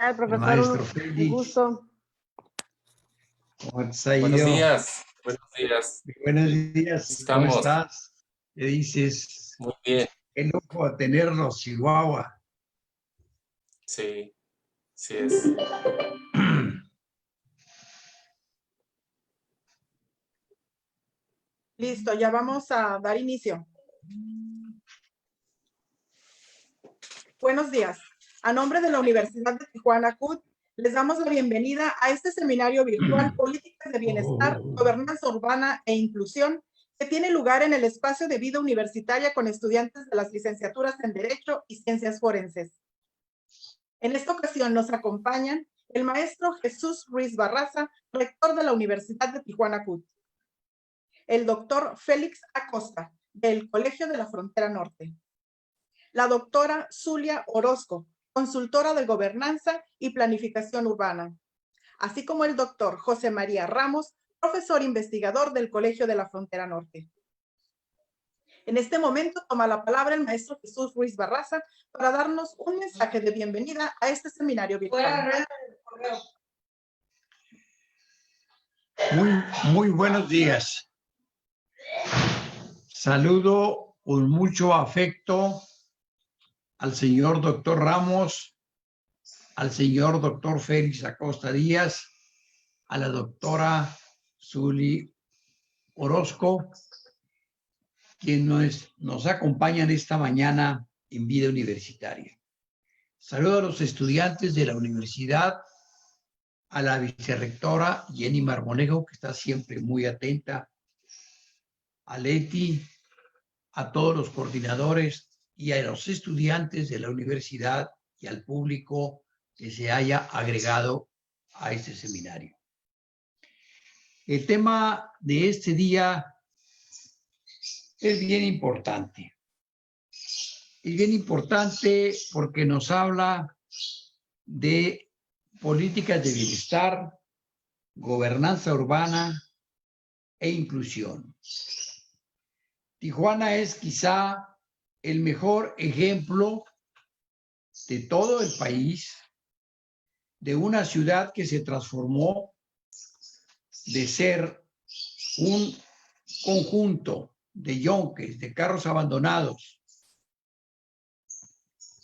Al el profesor, maestro un Félix. gusto. ¿Cómo te ha Buenos ido? días, buenos días. Buenos días, ¿cómo Estamos. estás? ¿Qué dices? Muy bien, Qué lujo tenerlos, Chihuahua. sí, sí es. Listo, ya vamos a dar inicio. Buenos días. A nombre de la Universidad de Tijuana, CUT, les damos la bienvenida a este seminario virtual Políticas de Bienestar, Gobernanza Urbana e Inclusión, que tiene lugar en el espacio de vida universitaria con estudiantes de las licenciaturas en Derecho y Ciencias Forenses. En esta ocasión nos acompañan el maestro Jesús Ruiz Barraza, rector de la Universidad de Tijuana, CUT. El doctor Félix Acosta, del Colegio de la Frontera Norte. La doctora Zulia Orozco, consultora de Gobernanza y Planificación Urbana. Así como el doctor José María Ramos, profesor investigador del Colegio de la Frontera Norte. En este momento toma la palabra el maestro Jesús Ruiz Barraza para darnos un mensaje de bienvenida a este seminario virtual. Muy buenos días. Saludo con mucho afecto al señor doctor Ramos, al señor doctor Félix Acosta Díaz, a la doctora Zuli Orozco, quienes nos acompañan esta mañana en Vida Universitaria. Saludo a los estudiantes de la universidad, a la vicerrectora Jenny Marmolejo, que está siempre muy atenta, a Leti, a todos los coordinadores y a los estudiantes de la universidad y al público que se haya agregado a este seminario. El tema de este día es bien importante. Es bien importante porque nos habla de políticas de bienestar, gobernanza urbana e inclusión. Tijuana es quizá el mejor ejemplo de todo el país de una ciudad que se transformó de ser un conjunto de yonques, de carros abandonados,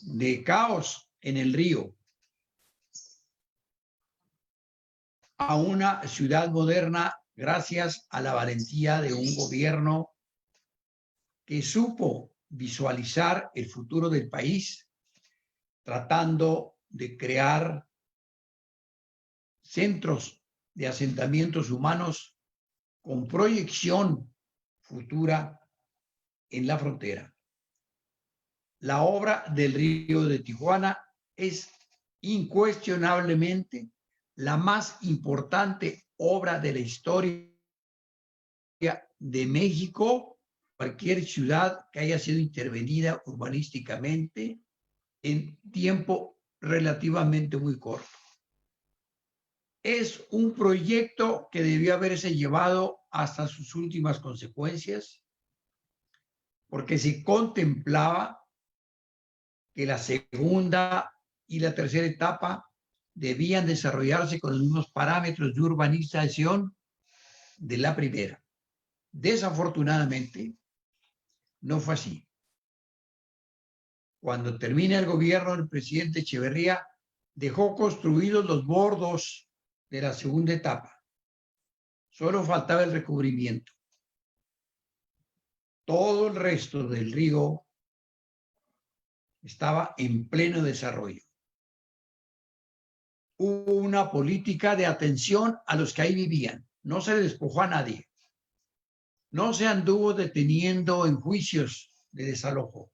de caos en el río, a una ciudad moderna gracias a la valentía de un gobierno que supo visualizar el futuro del país, tratando de crear centros de asentamientos humanos con proyección futura en la frontera. La obra del Río de Tijuana es incuestionablemente la más importante obra de la historia de México, cualquier ciudad que haya sido intervenida urbanísticamente en tiempo relativamente muy corto. Es un proyecto que debió haberse llevado hasta sus últimas consecuencias, porque se contemplaba que la segunda y la tercera etapa debían desarrollarse con los mismos parámetros de urbanización de la primera. Desafortunadamente, no fue así. Cuando termina el gobierno del presidente Echeverría, dejó construidos los bordos de la segunda etapa. Solo faltaba el recubrimiento. Todo el resto del río estaba en pleno desarrollo. Hubo una política de atención a los que ahí vivían. No se despojó a nadie. No se anduvo deteniendo en juicios de desalojo.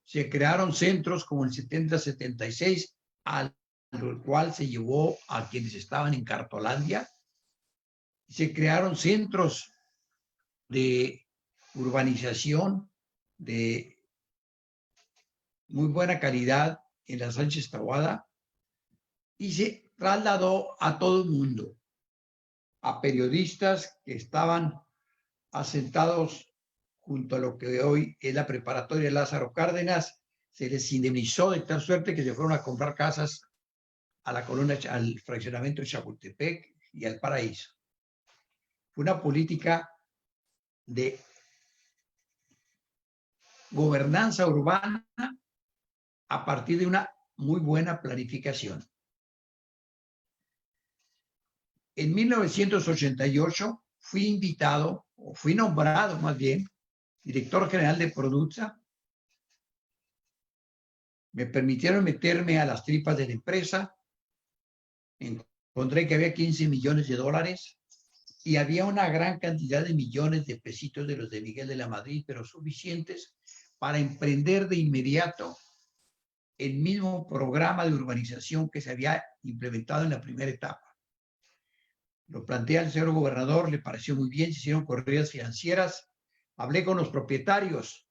Se crearon centros como el 70-76, al cual se llevó a quienes estaban en Cartolandia. Se crearon centros de urbanización de muy buena calidad en la Sánchez Taboada y se trasladó a todo el mundo, a periodistas que estaban asentados junto a lo que hoy es la preparatoria Lázaro Cárdenas. Se les indemnizó de tal suerte que se fueron a comprar casas a la colonia, al fraccionamiento de Chapultepec y al Paraíso. Fue una política de gobernanza urbana a partir de una muy buena planificación. En 1988 fui invitado, o fui nombrado más bien, director general de Produza. Me permitieron meterme a las tripas de la empresa. Encontré que había 15 millones de dólares y había una gran cantidad de millones de pesitos de los de Miguel de la Madrid, pero suficientes para emprender de inmediato el mismo programa de urbanización que se había implementado en la primera etapa. Lo planteé al señor gobernador, le pareció muy bien, se hicieron corridas financieras, hablé con los propietarios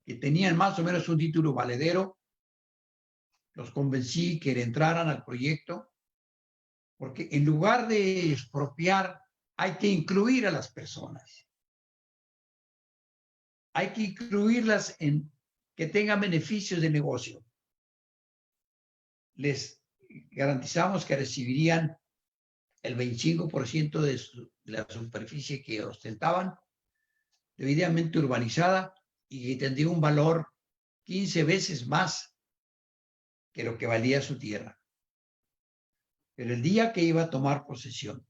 que tenían más o menos un título valedero, los convencí que le entraran al proyecto, porque en lugar de expropiar, hay que incluir a las personas. Hay que incluirlas en que tengan beneficios de negocio. Les garantizamos que recibirían el 25% de la superficie que ostentaban, debidamente urbanizada, y que tendría un valor 15 veces más que lo que valía su tierra. Pero el día que iba a tomar posesión,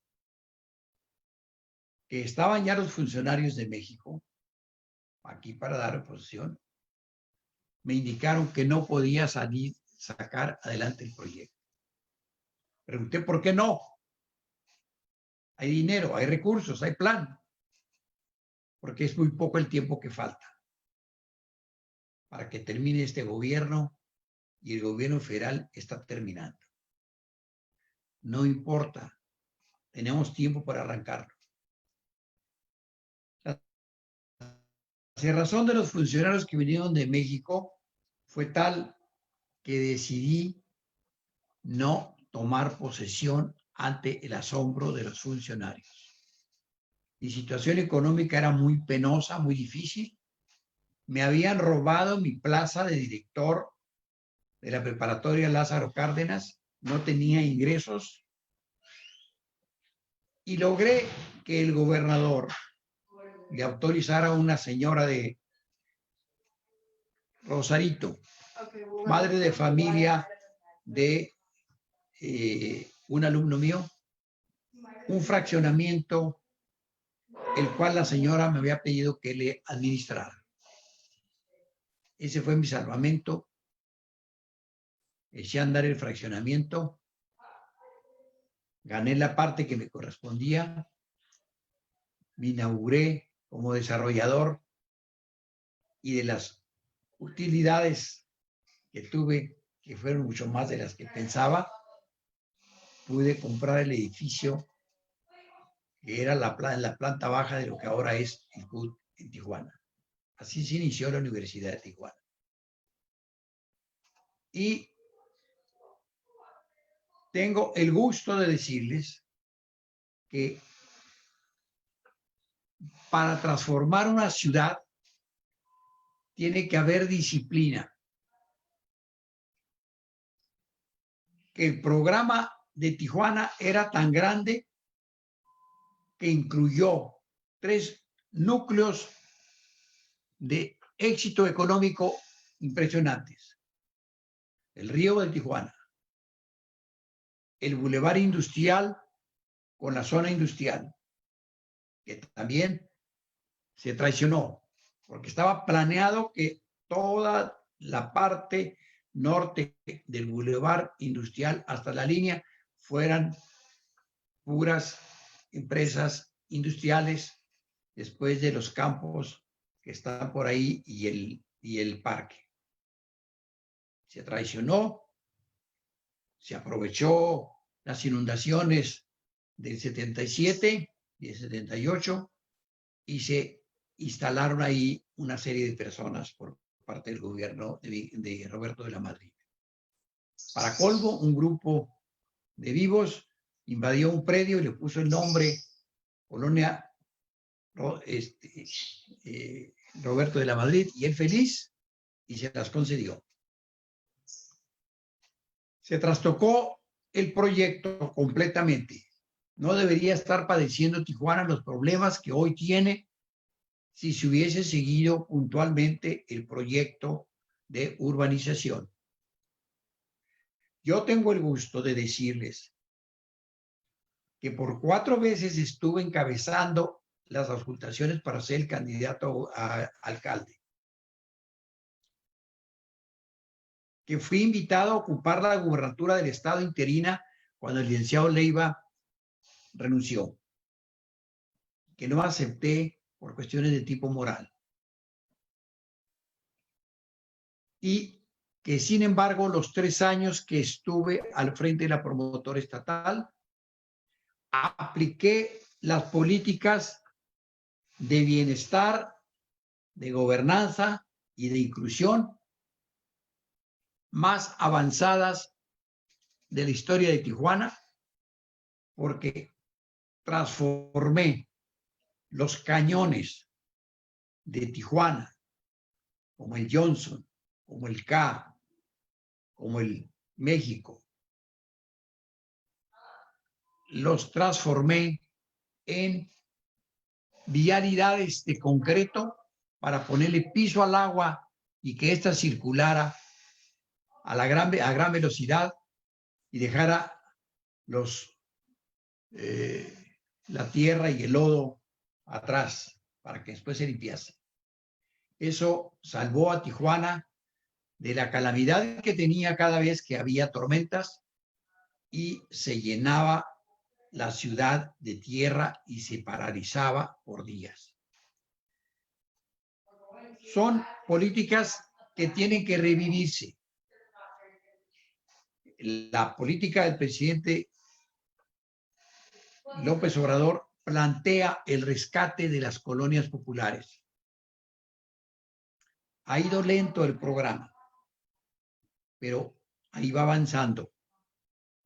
que estaban ya los funcionarios de México aquí para dar posesión, me indicaron que no podía sacar adelante el proyecto. Pregunté por qué no. Hay dinero, hay recursos, hay plan, porque es muy poco el tiempo que falta para que termine este gobierno, y el gobierno federal está terminando. No importa, tenemos tiempo para arrancarlo. La cerrazón de los funcionarios que vinieron de México fue tal que decidí no tomar posesión ante el asombro de los funcionarios. Mi situación económica era muy penosa, muy difícil. Me habían robado mi plaza de director de la preparatoria Lázaro Cárdenas, no tenía ingresos y logré que el gobernador le autorizara a una señora de Rosarito, madre de familia de un alumno mío, un fraccionamiento el cual la señora me había pedido que le administrara. Ese fue mi salvamento. Eché a andar el fraccionamiento, gané la parte que me correspondía, me inauguré como desarrollador, y de las utilidades que tuve, que fueron mucho más de las que pensaba, pude comprar el edificio que era la planta baja de lo que ahora es el CUT en Tijuana. Así se inició la Universidad de Tijuana. Y tengo el gusto de decirles que para transformar una ciudad tiene que haber disciplina. Que el programa de Tijuana era tan grande que incluyó 3 núcleos de éxito económico impresionantes. El Río de Tijuana, el Boulevard Industrial con la zona industrial, que también se traicionó, porque estaba planeado que toda la parte norte del Boulevard Industrial hasta la línea fueran puras empresas industriales, después de los campos que están por ahí y el parque. Se traicionó, se aprovechó las inundaciones del 77 y del 78 y se instalaron ahí una serie de personas por parte del gobierno de Roberto de la Madrid. Para colmo, un grupo de vivos invadió un predio y le puso el nombre Colonia Roberto de la Madrid, y él feliz, y se las concedió. Se trastocó el proyecto completamente. No debería estar padeciendo Tijuana los problemas que hoy tiene si se hubiese seguido puntualmente el proyecto de urbanización. Yo tengo el gusto de decirles que por 4 veces estuve encabezando las auscultaciones para ser el candidato a alcalde. Que fui invitado a ocupar la gubernatura del estado interina cuando el licenciado Leiva renunció. Que no acepté por cuestiones de tipo moral. Y que sin embargo los 3 años que estuve al frente de la promotora estatal, apliqué las políticas de bienestar, de gobernanza y de inclusión más avanzadas de la historia de Tijuana, porque transformé los cañones de Tijuana, como el Johnson, como el K, como el México, los transformé en vialidades de concreto para ponerle piso al agua y que ésta circulara a gran velocidad y dejara la tierra y el lodo atrás para que después se limpiase. Eso salvó a Tijuana de la calamidad que tenía cada vez que había tormentas y se llenaba la ciudad de tierra y se paralizaba por días. Son políticas que tienen que revivirse. La política del presidente López Obrador plantea el rescate de las colonias populares. Ha ido lento el programa, pero ahí va avanzando,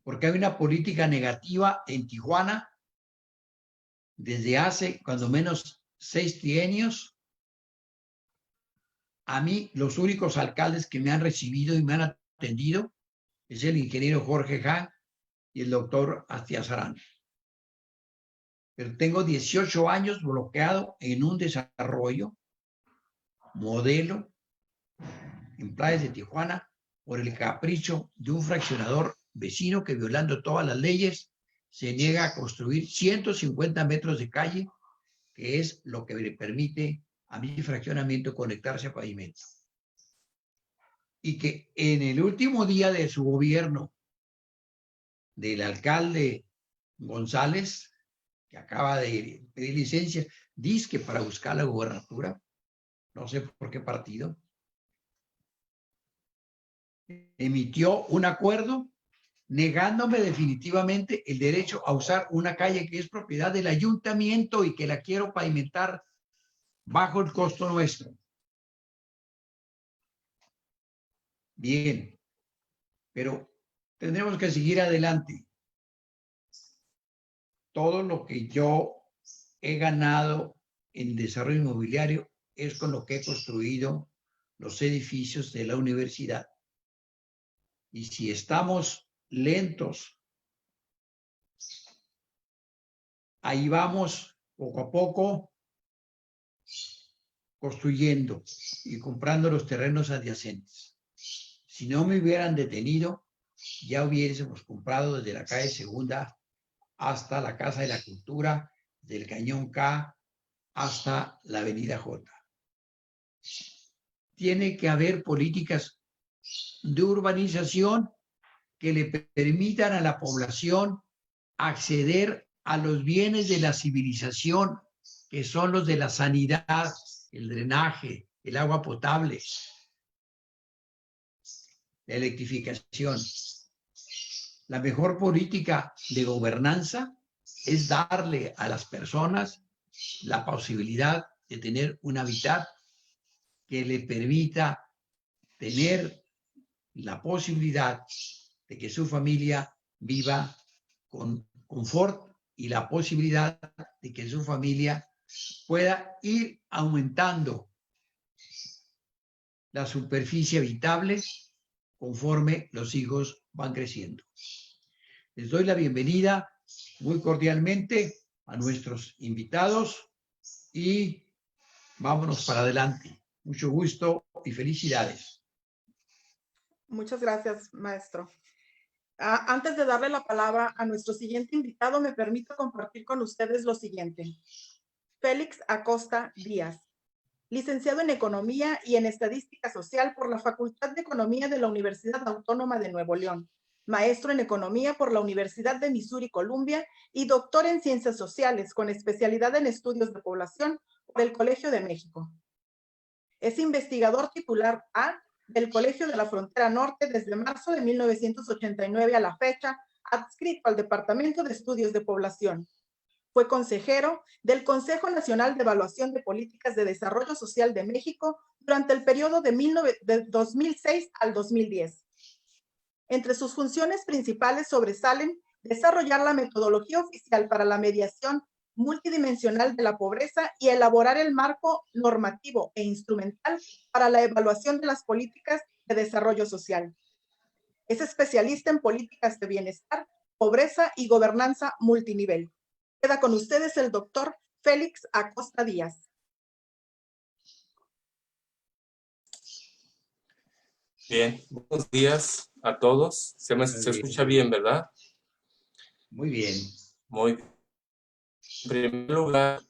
porque hay una política negativa en Tijuana desde hace cuando menos 6 trienios. A mí, los únicos alcaldes que me han recibido y me han atendido es el ingeniero Jorge Ján y el doctor Astiazarán. Pero tengo 18 años bloqueado en un desarrollo modelo en playas de Tijuana por el capricho de un fraccionador vecino que, violando todas las leyes, se niega a construir 150 metros de calle, que es lo que le permite a mi fraccionamiento conectarse a pavimento. Y que en el último día de su gobierno, del alcalde González, que acaba de pedir licencia, dice que para buscar la gubernatura, no sé por qué partido, emitió un acuerdo negándome definitivamente el derecho a usar una calle que es propiedad del ayuntamiento y que la quiero pavimentar bajo el costo nuestro. Bien, pero tendremos que seguir adelante. Todo lo que yo he ganado en desarrollo inmobiliario es con lo que he construido los edificios de la universidad. Y si estamos lentos, ahí vamos poco a poco construyendo y comprando los terrenos adyacentes. Si no me hubieran detenido, ya hubiésemos comprado desde la calle Segunda hasta la Casa de la Cultura, del Cañón K hasta la Avenida J. Tiene que haber políticas de urbanización que le permitan a la población acceder a los bienes de la civilización, que son los de la sanidad, el drenaje, el agua potable, la electrificación. La mejor política de gobernanza es darle a las personas la posibilidad de tener un hábitat que le permita tener la posibilidad de que su familia viva con confort y la posibilidad de que su familia pueda ir aumentando la superficie habitable conforme los hijos van creciendo. Les doy la bienvenida muy cordialmente a nuestros invitados y vámonos para adelante. Mucho gusto y felicidades. Muchas gracias, maestro. Antes de darle la palabra a nuestro siguiente invitado, me permito compartir con ustedes lo siguiente. Félix Acosta Díaz, licenciado en Economía y en Estadística Social por la Facultad de Economía de la Universidad Autónoma de Nuevo León, maestro en Economía por la Universidad de Missouri Columbia y doctor en Ciencias Sociales con especialidad en Estudios de Población por el Colegio de México. Es investigador titular A del Colegio de la Frontera Norte desde marzo de 1989 a la fecha, adscrito al Departamento de Estudios de Población. Fue consejero del Consejo Nacional de Evaluación de Políticas de Desarrollo Social de México durante el periodo de 2006 al 2010. Entre sus funciones principales sobresalen desarrollar la metodología oficial para la mediación multidimensional de la pobreza y elaborar el marco normativo e instrumental para la evaluación de las políticas de desarrollo social. Es especialista en políticas de bienestar, pobreza y gobernanza multinivel. Queda con ustedes el doctor Félix Acosta Díaz. Bien, buenos días a todos. Se escucha bien, ¿verdad? Muy bien. Muy bien. En primer lugar,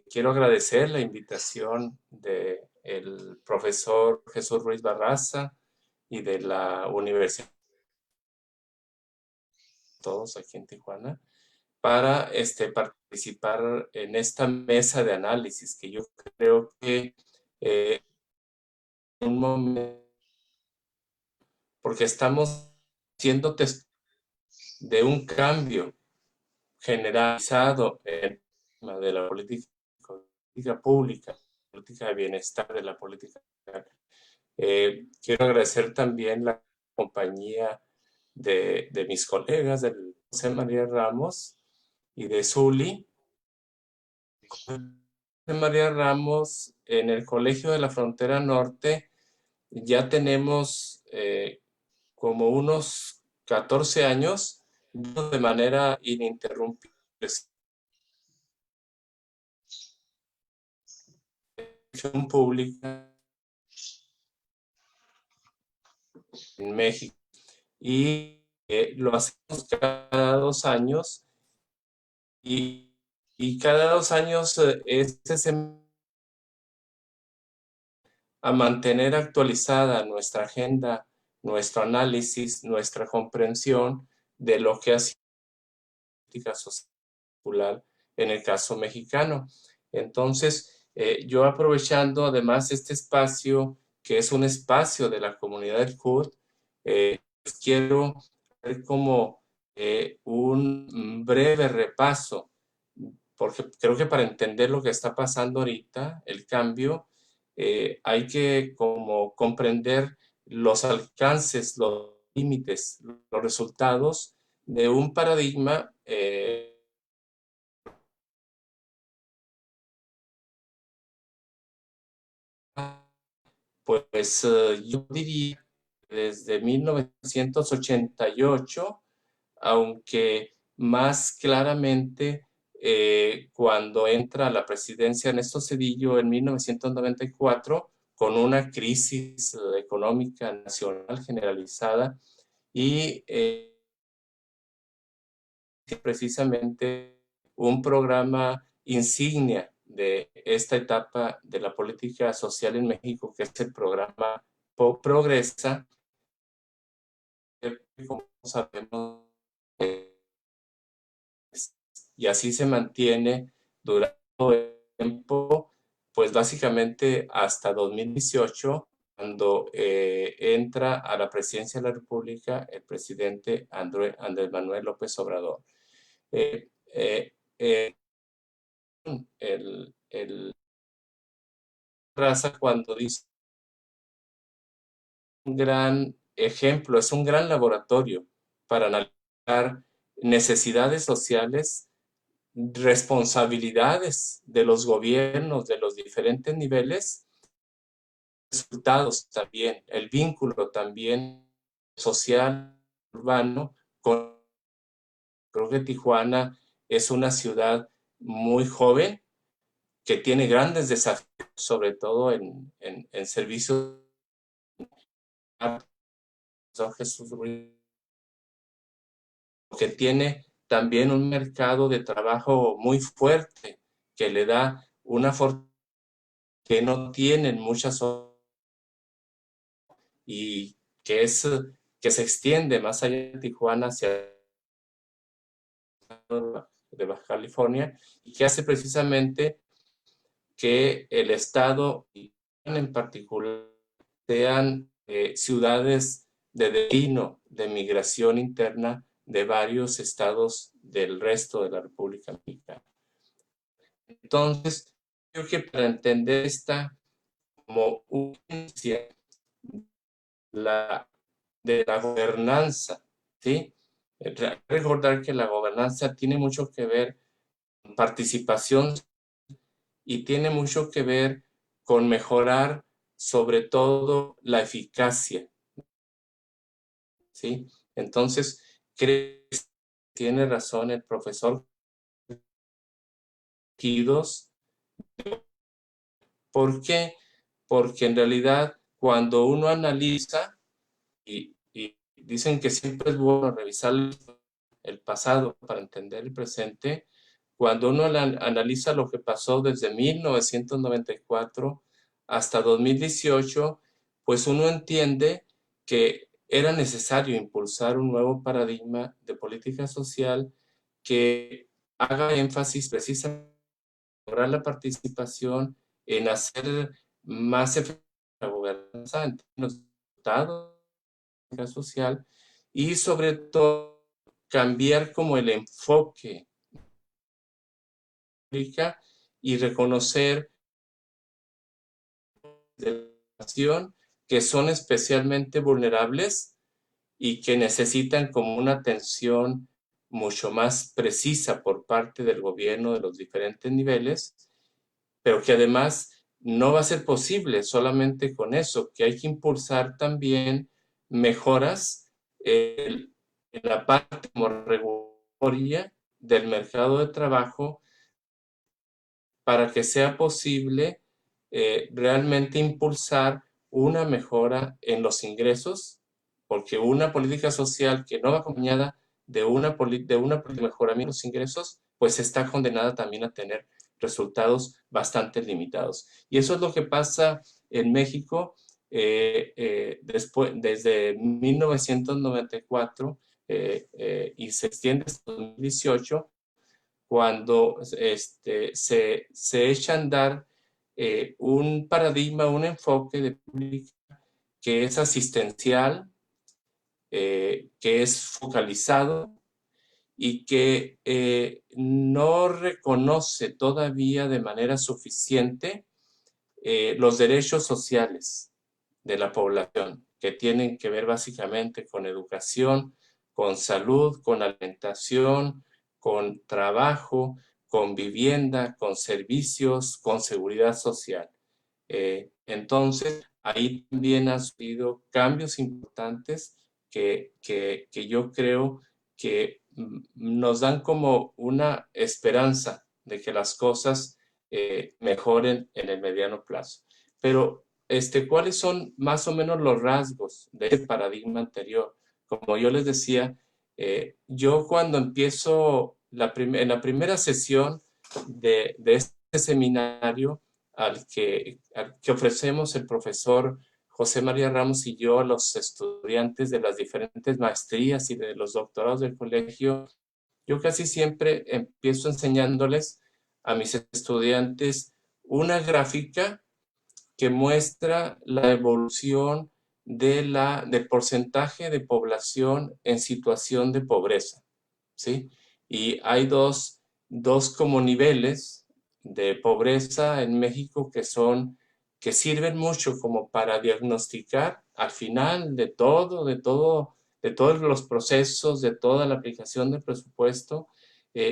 quiero agradecer la invitación del profesor Jesús Ruiz Barraza y de la Universidad, todos aquí en Tijuana, para participar en esta mesa de análisis que yo creo que en un momento, porque estamos siendo testigos de un cambio generalizado en de la política pública, política de bienestar, de la política. Quiero agradecer también la compañía de mis colegas, de José María Ramos y de Zuli. José María Ramos, en el Colegio de la Frontera Norte, ya tenemos como unos 14 años de manera ininterrumpida pública en México y lo hacemos cada 2 años y cada 2 años a mantener actualizada nuestra agenda, nuestro análisis, nuestra comprensión de lo que ha sido la política social en el caso mexicano. Entonces, yo aprovechando además este espacio, que es un espacio de la comunidad del CUT, pues quiero hacer como un breve repaso, porque creo que para entender lo que está pasando ahorita, el cambio, hay que como comprender los alcances, los límites, los resultados de un paradigma pues yo diría desde 1988, aunque más claramente cuando entra a la presidencia Ernesto Zedillo en 1994, con una crisis económica nacional generalizada y precisamente un programa insignia de esta etapa de la política social en México, que es el programa Progresa, como sabemos, y así se mantiene durante el tiempo, pues básicamente hasta 2018, cuando entra a la presidencia de la República el presidente Andrés Manuel López Obrador. El Raza cuando dice un gran ejemplo, es un gran laboratorio para analizar necesidades sociales, responsabilidades de los gobiernos de los diferentes niveles, resultados también, el vínculo también social, urbano, con Creo que Tijuana es una ciudad muy joven que tiene grandes desafíos, sobre todo en servicios. Jesús Ruiz, que tiene también un mercado de trabajo muy fuerte, que le da una fortaleza que no tienen muchas otras, y que se extiende más allá de Tijuana hacia de Baja California, y que hace precisamente que el estado en particular sean ciudades de destino de migración interna de varios estados del resto de la República Mexicana. Entonces, creo que para entender esta como urgencia de la gobernanza, ¿sí? Recordar que la gobernanza tiene mucho que ver con participación y tiene mucho que ver con mejorar sobre todo la eficacia, ¿sí? Entonces, creo que tiene razón el profesor Quidos. ¿Por qué? Porque en realidad cuando uno analiza, y dicen que siempre es bueno revisar el pasado para entender el presente, cuando uno analiza lo que pasó desde 1994 hasta 2018, pues uno entiende que era necesario impulsar un nuevo paradigma de política social que haga énfasis precisamente en lograr la participación, en hacer más efectiva la gobernanza en términos de resultados social, y sobre todo cambiar como el enfoque y reconocer de la población que son especialmente vulnerables y que necesitan como una atención mucho más precisa por parte del gobierno de los diferentes niveles, pero que además no va a ser posible solamente con eso, que hay que impulsar también mejoras en la parte como regulatoria del mercado de trabajo para que sea posible realmente impulsar una mejora en los ingresos, porque una política social que no va acompañada de una política de mejoramiento de los ingresos, pues está condenada también a tener resultados bastante limitados. Y eso es lo que pasa en México desde 1994 y se extiende hasta 2018, cuando se echa a andar un paradigma, un enfoque de política que es asistencial, que es focalizado y que no reconoce todavía de manera suficiente los derechos sociales de la población, que tienen que ver básicamente con educación, con salud, con alimentación, con trabajo, con vivienda, con servicios, con seguridad social. Entonces, ahí también ha habido cambios importantes que yo creo que nos dan como una esperanza de que las cosas mejoren en el mediano plazo. Pero, ¿cuáles son más o menos los rasgos de este paradigma anterior? Como yo les decía, yo cuando empiezo en la primera sesión de este seminario al que ofrecemos el profesor José María Ramos y yo a los estudiantes de las diferentes maestrías y de los doctorados del colegio, yo casi siempre empiezo enseñándoles a mis estudiantes una gráfica que muestra la evolución del porcentaje de población en situación de pobreza, ¿sí? Y hay dos como niveles de pobreza en México que sirven mucho como para diagnosticar al final de todos los procesos, de toda la aplicación del presupuesto,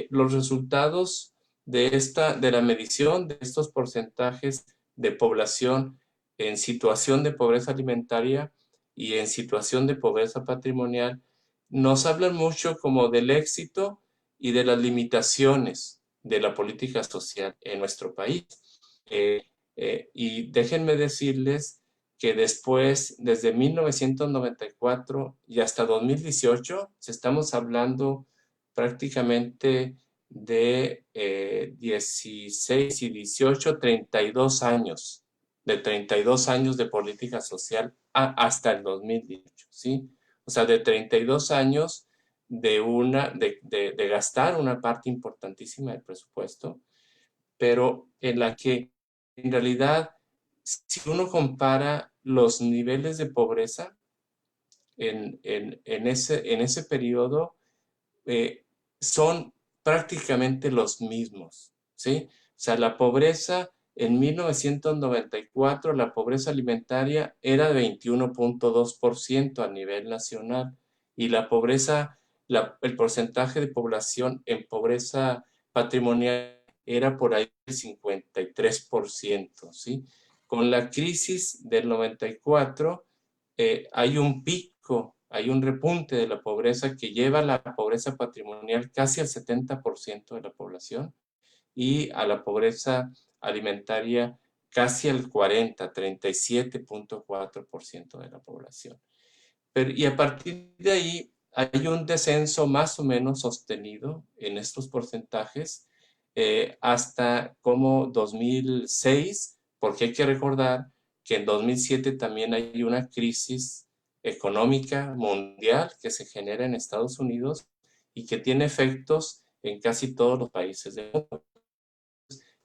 los resultados de la medición de estos porcentajes de población en situación de pobreza alimentaria y en situación de pobreza patrimonial. Nos hablan mucho como del éxito y de las limitaciones de la política social en nuestro país. Y déjenme decirles que después, desde 1994 y hasta 2018, estamos hablando prácticamente de 16 y 18, 32 años, de 32 años de política social hasta el 2018, ¿sí? O sea, de 32 años de gastar una parte importantísima del presupuesto, pero en la que en realidad, si uno compara los niveles de pobreza en ese periodo, son prácticamente los mismos, ¿sí? O sea, la pobreza en 1994, la pobreza alimentaria era de 21.2% a nivel nacional, y la pobreza, el porcentaje de población en pobreza patrimonial era por ahí del 53%, ¿sí? Con la crisis del 94 hay un pico, hay un repunte de la pobreza que lleva a la pobreza patrimonial casi al 70% de la población, y a la pobreza alimentaria casi al 37.4% de la población. Y a partir de ahí hay un descenso más o menos sostenido en estos porcentajes hasta como 2006, porque hay que recordar que en 2007 también hay una crisis económica mundial que se genera en Estados Unidos y que tiene efectos en casi todos los países del mundo.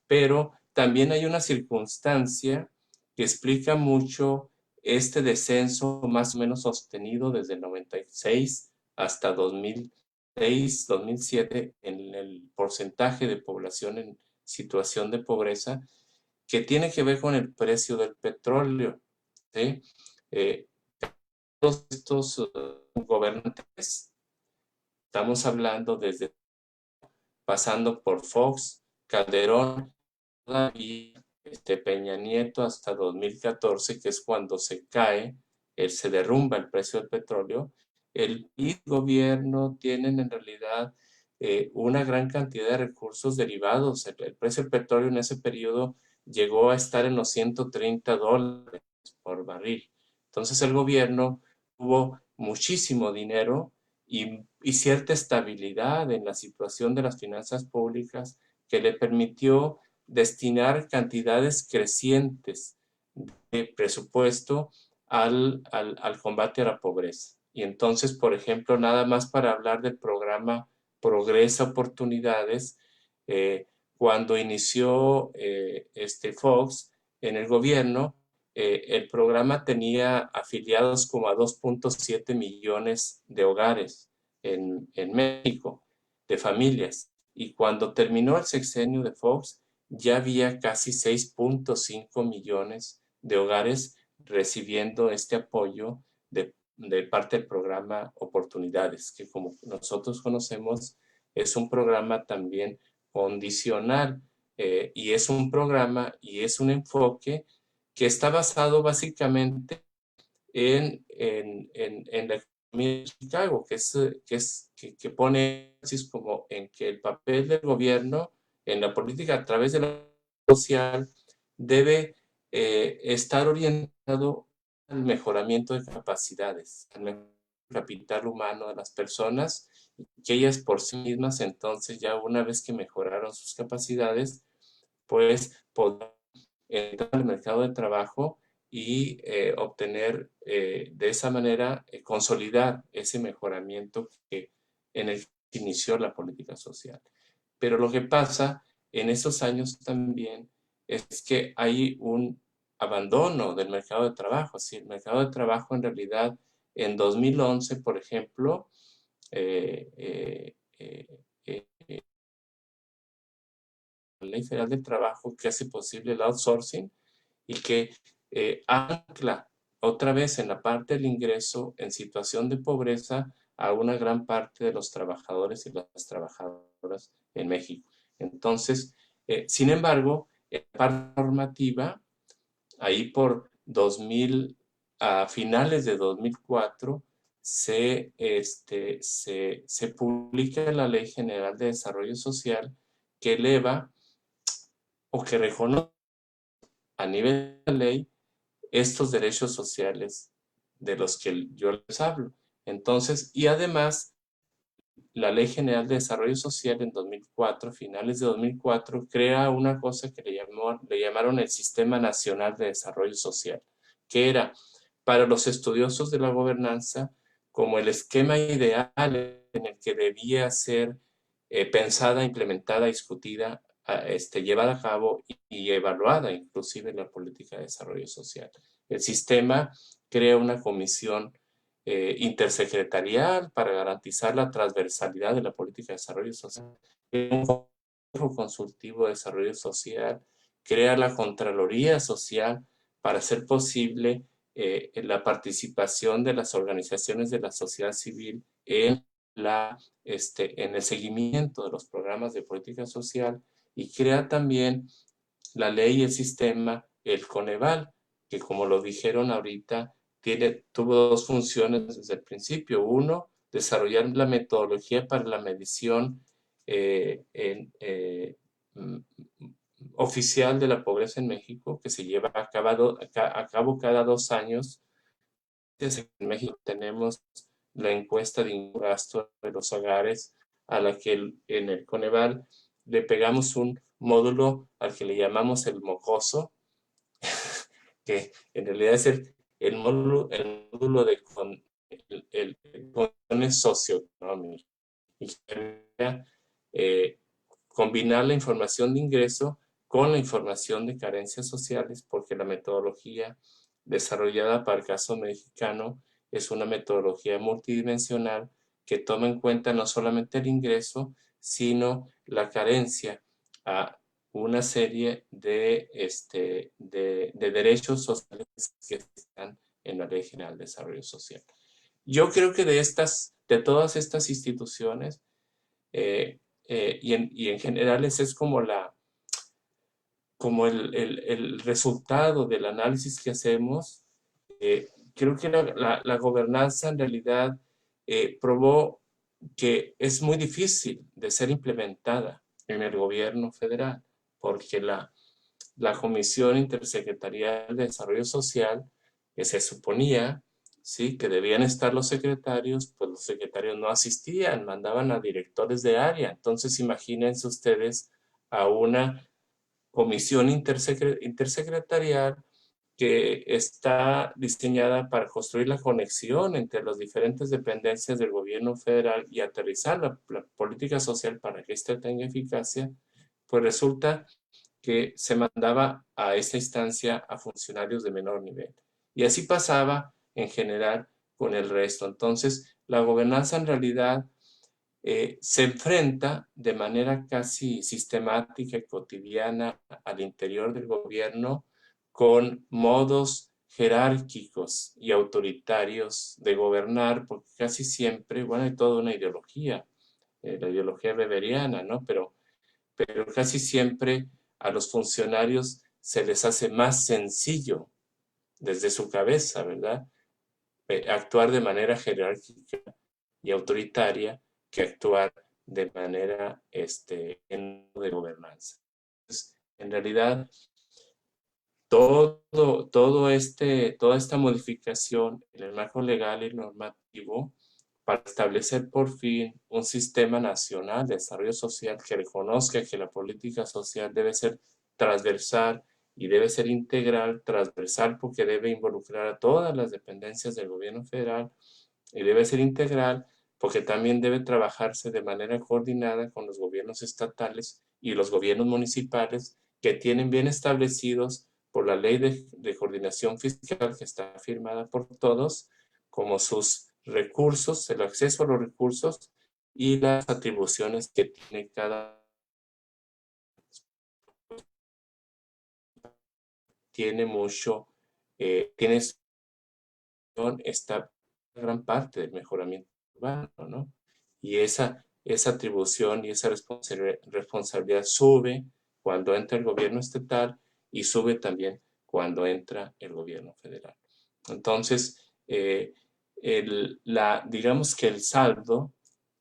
Pero también hay una circunstancia que explica mucho este descenso más o menos sostenido desde el 96 hasta 2006, 2007 en el porcentaje de población en situación de pobreza, que tiene que ver con el precio del petróleo, ¿sí? Todos estos gobernantes, estamos hablando desde pasando por Fox, Calderón, y Peña Nieto hasta 2014, que es cuando se cae, se derrumba el precio del petróleo. El gobierno tienen en realidad una gran cantidad de recursos derivados. El precio del petróleo en ese periodo llegó a estar en los $130 por barril. Entonces el gobierno tuvo muchísimo dinero y cierta estabilidad en la situación de las finanzas públicas que le permitió destinar cantidades crecientes de presupuesto al combate a la pobreza. Y entonces, por ejemplo, nada más para hablar del programa Progresa Oportunidades, cuando inició Fox en el gobierno, el programa tenía afiliados como a 2.7 millones de hogares en México, de familias. Y cuando terminó el sexenio de Fox, ya había casi 6.5 millones de hogares recibiendo este apoyo de parte del programa Oportunidades, que como nosotros conocemos es un programa también condicional, y es un programa y es un enfoque que está basado básicamente en la economía de Chicago, que pone énfasis como en que el papel del gobierno en la política a través de la social debe estar orientado al mejoramiento de capacidades, al mejoramiento del capital humano de las personas, que ellas por sí mismas entonces ya una vez que mejoraron sus capacidades, pues podrán entrar al mercado de trabajo y obtener de esa manera, consolidar ese mejoramiento en el que inició la política social. Pero lo que pasa en esos años también es que hay un abandono del mercado de trabajo. ¿Sí? El mercado de trabajo en realidad en 2011, por ejemplo, la Ley Federal del Trabajo que hace posible el outsourcing y que ancla otra vez en la parte del ingreso en situación de pobreza a una gran parte de los trabajadores y las trabajadoras en México. Entonces, sin embargo, en la parte normativa, ahí por 2000, a finales de 2004, se publica la Ley General de Desarrollo Social que eleva o que reconoce a nivel de ley estos derechos sociales de los que yo les hablo. Entonces, y además, la Ley General de Desarrollo Social en 2004, finales de 2004, crea una cosa que le llamaron el Sistema Nacional de Desarrollo Social, que era para los estudiosos de la gobernanza como el esquema ideal en el que debía ser pensada, implementada, discutida, llevada a cabo y evaluada inclusive la política de desarrollo social. El sistema crea una comisión intersecretarial para garantizar la transversalidad de la política de desarrollo social, un consejo consultivo de desarrollo social, crea la Contraloría Social para hacer posible la participación de las organizaciones de la sociedad civil en el seguimiento de los programas de política social, y crea también la ley y el sistema, el Coneval, que como lo dijeron ahorita, tuvo dos funciones desde el principio. Uno, desarrollar la metodología para la medición oficial de la pobreza en México, que se lleva a cabo cada 2 años. En México tenemos la encuesta de gasto de los hogares, a la que en el Coneval le pegamos un módulo al que le llamamos el mocoso, que en realidad es el módulo de condiciones socioeconómicas, y combinar la información de ingreso con la información de carencias sociales, porque la metodología desarrollada para el caso mexicano es una metodología multidimensional que toma en cuenta no solamente el ingreso, sino la carencia a una serie de derechos sociales que están en la Ley General de Desarrollo Social. Yo creo que de todas estas instituciones, y en general ese es como el resultado del análisis que hacemos. Creo que la gobernanza en realidad probó que es muy difícil de ser implementada en el gobierno federal, porque la Comisión Intersecretarial de Desarrollo Social, que se suponía, ¿sí?, que debían estar los secretarios, pues los secretarios no asistían, mandaban a directores de área. Entonces imagínense ustedes a una comisión intersecretarial que está diseñada para construir la conexión entre las diferentes dependencias del gobierno federal y aterrizar la política social para que ésta tenga eficacia. Pues resulta que se mandaba a esta instancia a funcionarios de menor nivel. Y así pasaba en general con el resto. Entonces, la gobernanza en realidad se enfrenta de manera casi sistemática y cotidiana al interior del gobierno con modos jerárquicos y autoritarios de gobernar, porque casi siempre, bueno, hay toda una ideología, la ideología weberiana, ¿no? Pero casi siempre a los funcionarios se les hace más sencillo desde su cabeza, ¿verdad?, actuar de manera jerárquica y autoritaria que actuar de manera de gobernanza. Entonces, en realidad, toda esta modificación en el marco legal y normativo para establecer por fin un sistema nacional de desarrollo social que reconozca que la política social debe ser transversal y debe ser integral, transversal porque debe involucrar a todas las dependencias del gobierno federal, y debe ser integral porque también debe trabajarse de manera coordinada con los gobiernos estatales y los gobiernos municipales, que tienen bien establecidos por la ley de coordinación fiscal, que está firmada por todos, como sus recursos, el acceso a los recursos y las atribuciones que tiene cada. Tiene mucho, está gran parte del mejoramiento urbano, ¿no? Y esa atribución y esa responsabilidad sube cuando entra el gobierno estatal y sube también cuando entra el gobierno federal. Entonces, digamos que el saldo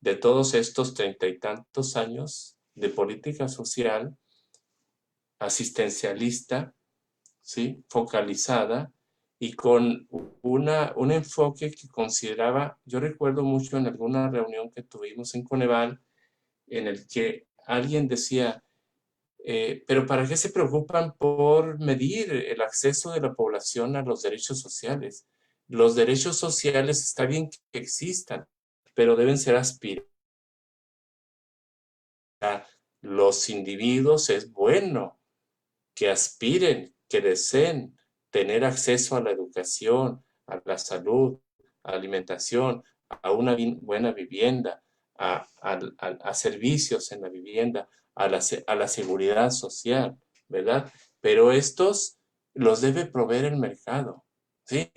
de todos estos 30 y tantos años de política social asistencialista, ¿sí? Focalizada y con un enfoque que consideraba, yo recuerdo mucho en alguna reunión que tuvimos en Coneval, en el que alguien decía, pero ¿para qué se preocupan por medir el acceso de la población a los derechos sociales? Los derechos sociales está bien que existan, pero deben ser aspirados. Los individuos es bueno que aspiren, que deseen tener acceso a la educación, a la salud, a la alimentación, a una buena vivienda, a servicios en la vivienda, a la seguridad social, ¿verdad? Pero estos los debe proveer el mercado, ¿sí?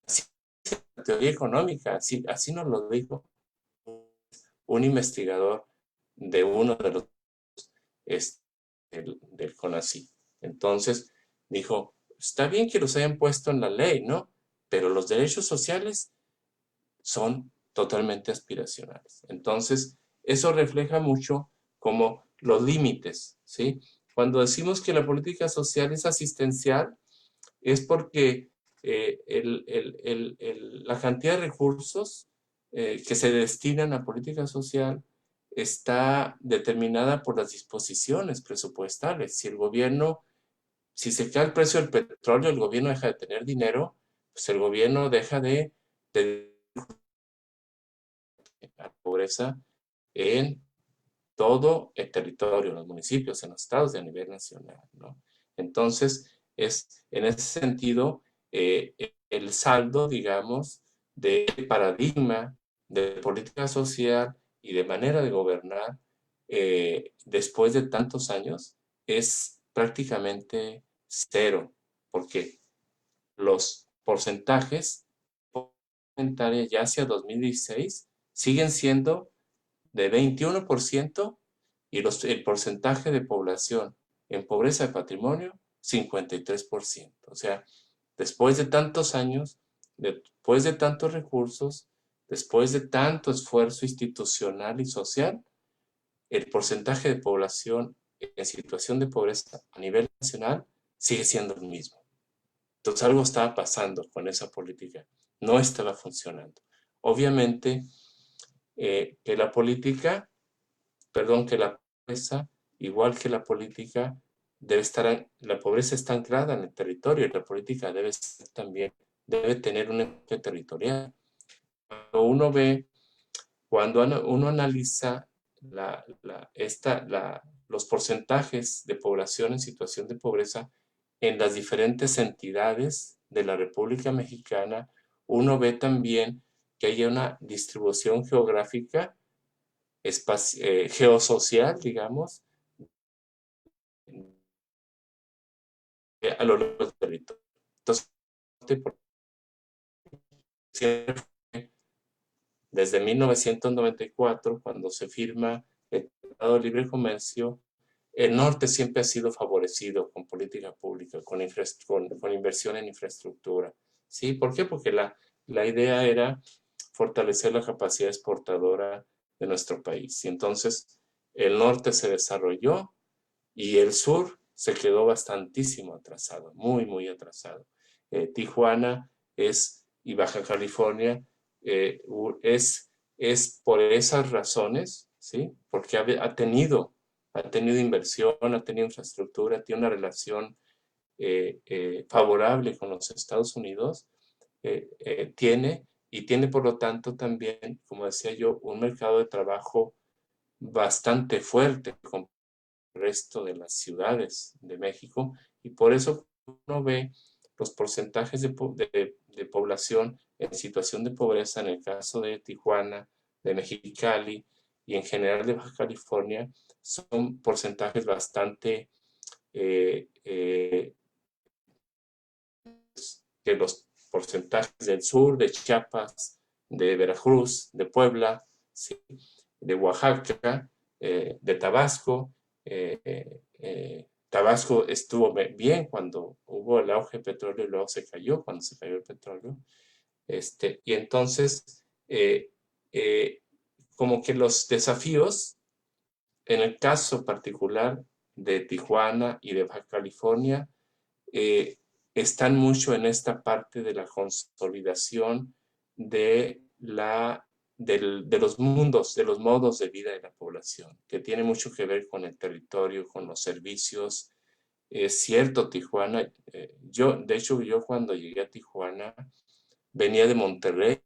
Así es la teoría económica, así nos lo dijo un investigador de uno de los del CONACYT. Entonces dijo, está bien que los hayan puesto en la ley, ¿no? Pero los derechos sociales son totalmente aspiracionales. Entonces, eso refleja mucho como los límites, ¿sí? Cuando decimos que la política social es asistencial, es porque la cantidad de recursos que se destinan a política social está determinada por las disposiciones presupuestales. Si el gobierno, si se cae el precio del petróleo, el gobierno deja de tener dinero, pues el gobierno deja de la pobreza en todo el territorio, en los municipios, en los estados y a nivel nacional, ¿no? Entonces, es en ese sentido el saldo, digamos, de paradigma de política social y de manera de gobernar después de tantos años es prácticamente cero, porque los porcentajes ya hacia 2016 siguen siendo de 21% y el porcentaje de población en pobreza de patrimonio, 53%. O sea, después de tantos años, después de tantos recursos, después de tanto esfuerzo institucional y social, el porcentaje de población en situación de pobreza a nivel nacional sigue siendo el mismo. Entonces algo estaba pasando con esa política, no estaba funcionando. Obviamente que la política, que la pobreza, igual que la política, la pobreza está anclada en el territorio y la política debe ser también, debe tener un enfoque territorial. Cuando uno analiza los porcentajes de población en situación de pobreza en las diferentes entidades de la República Mexicana, uno ve también que hay una distribución geográfica, geosocial, digamos, a lo largo del territorio. Entonces, desde 1994, cuando se firma el Tratado de Libre Comercio, el norte siempre ha sido favorecido con política pública, con inversión en infraestructura. ¿Sí? ¿Por qué? Porque la idea era fortalecer la capacidad exportadora de nuestro país. Y entonces el norte se desarrolló y el sur se quedó bastantísimo atrasado, muy, muy atrasado. Tijuana y Baja California es por esas razones, ¿sí? Porque ha tenido inversión, ha tenido infraestructura, tiene una relación favorable con los Estados Unidos, tiene por lo tanto también, como decía yo, un mercado de trabajo bastante fuerte con el resto de las ciudades de México, y por eso uno ve los porcentajes de población en situación de pobreza en el caso de Tijuana, de Mexicali y en general de Baja California, son porcentajes bastante que los porcentajes del sur, de Chiapas, de Veracruz, de Puebla, ¿sí? De Oaxaca, de Tabasco. Tabasco estuvo bien cuando hubo el auge del petróleo y luego se cayó cuando se cayó el petróleo. Y entonces, como que los desafíos, en el caso particular de Tijuana y de Baja California, están mucho en esta parte de la consolidación de los mundos, de los modos de vida de la población, que tiene mucho que ver con el territorio, con los servicios. Es cierto, Tijuana, de hecho, yo cuando llegué a Tijuana, venía de Monterrey,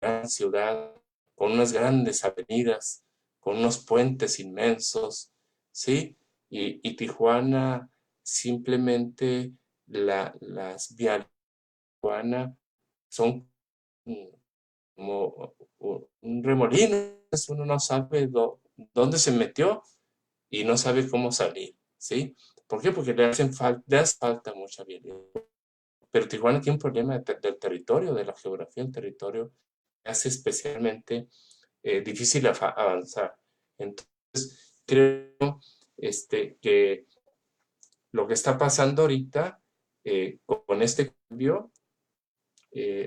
gran ciudad, con unas grandes avenidas, con unos puentes inmensos, ¿sí? Y Tijuana, simplemente las vías de Tijuana son como un remolino, uno no sabe dónde se metió y no sabe cómo salir, ¿sí? ¿Por qué? Porque le hace falta mucha vialidad. Pero Tijuana tiene un problema del territorio, de la geografía del territorio, que hace especialmente difícil avanzar. Entonces, creo que lo que está pasando ahorita con este cambio,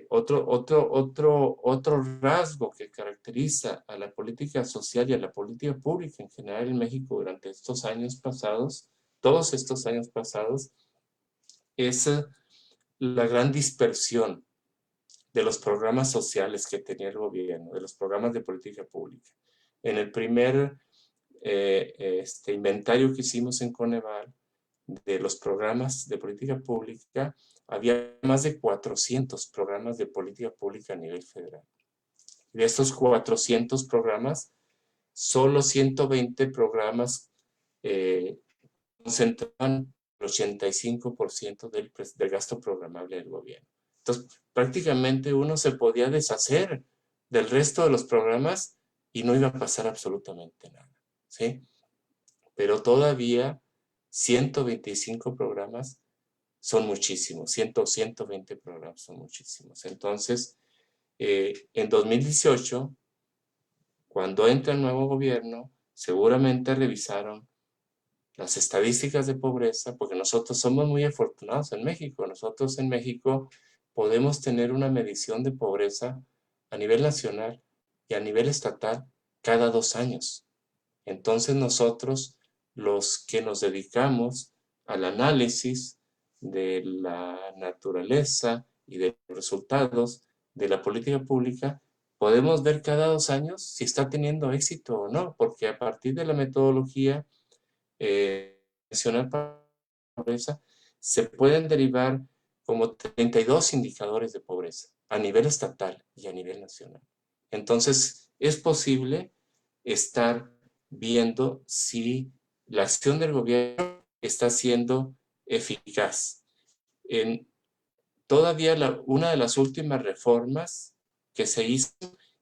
otro rasgo que caracteriza a la política social y a la política pública en general en México durante estos años pasados, todos estos años pasados, es la gran dispersión de los programas sociales que tenía el gobierno, de los programas de política pública. En el primer inventario que hicimos en Coneval de los programas de política pública, había más de 400 programas de política pública a nivel federal. De estos 400 programas, solo 120 programas concentraban el 85% del gasto programable del gobierno. Entonces, prácticamente uno se podía deshacer del resto de los programas y no iba a pasar absolutamente nada, ¿sí? Pero todavía 125 programas son muchísimos, 120 programas son muchísimos. Entonces, en 2018, cuando entra el nuevo gobierno, seguramente revisaron las estadísticas de pobreza, porque nosotros somos muy afortunados en México. Nosotros en México podemos tener una medición de pobreza a nivel nacional y a nivel estatal cada 2 años. Entonces nosotros, los que nos dedicamos al análisis de la naturaleza y de los resultados de la política pública, podemos ver cada 2 años si está teniendo éxito o no, porque a partir de la metodología nacional para la pobreza, se pueden derivar como 32 indicadores de pobreza a nivel estatal y a nivel nacional. Entonces, es posible estar viendo si la acción del gobierno está siendo eficaz. Todavía una de las últimas reformas que se hizo,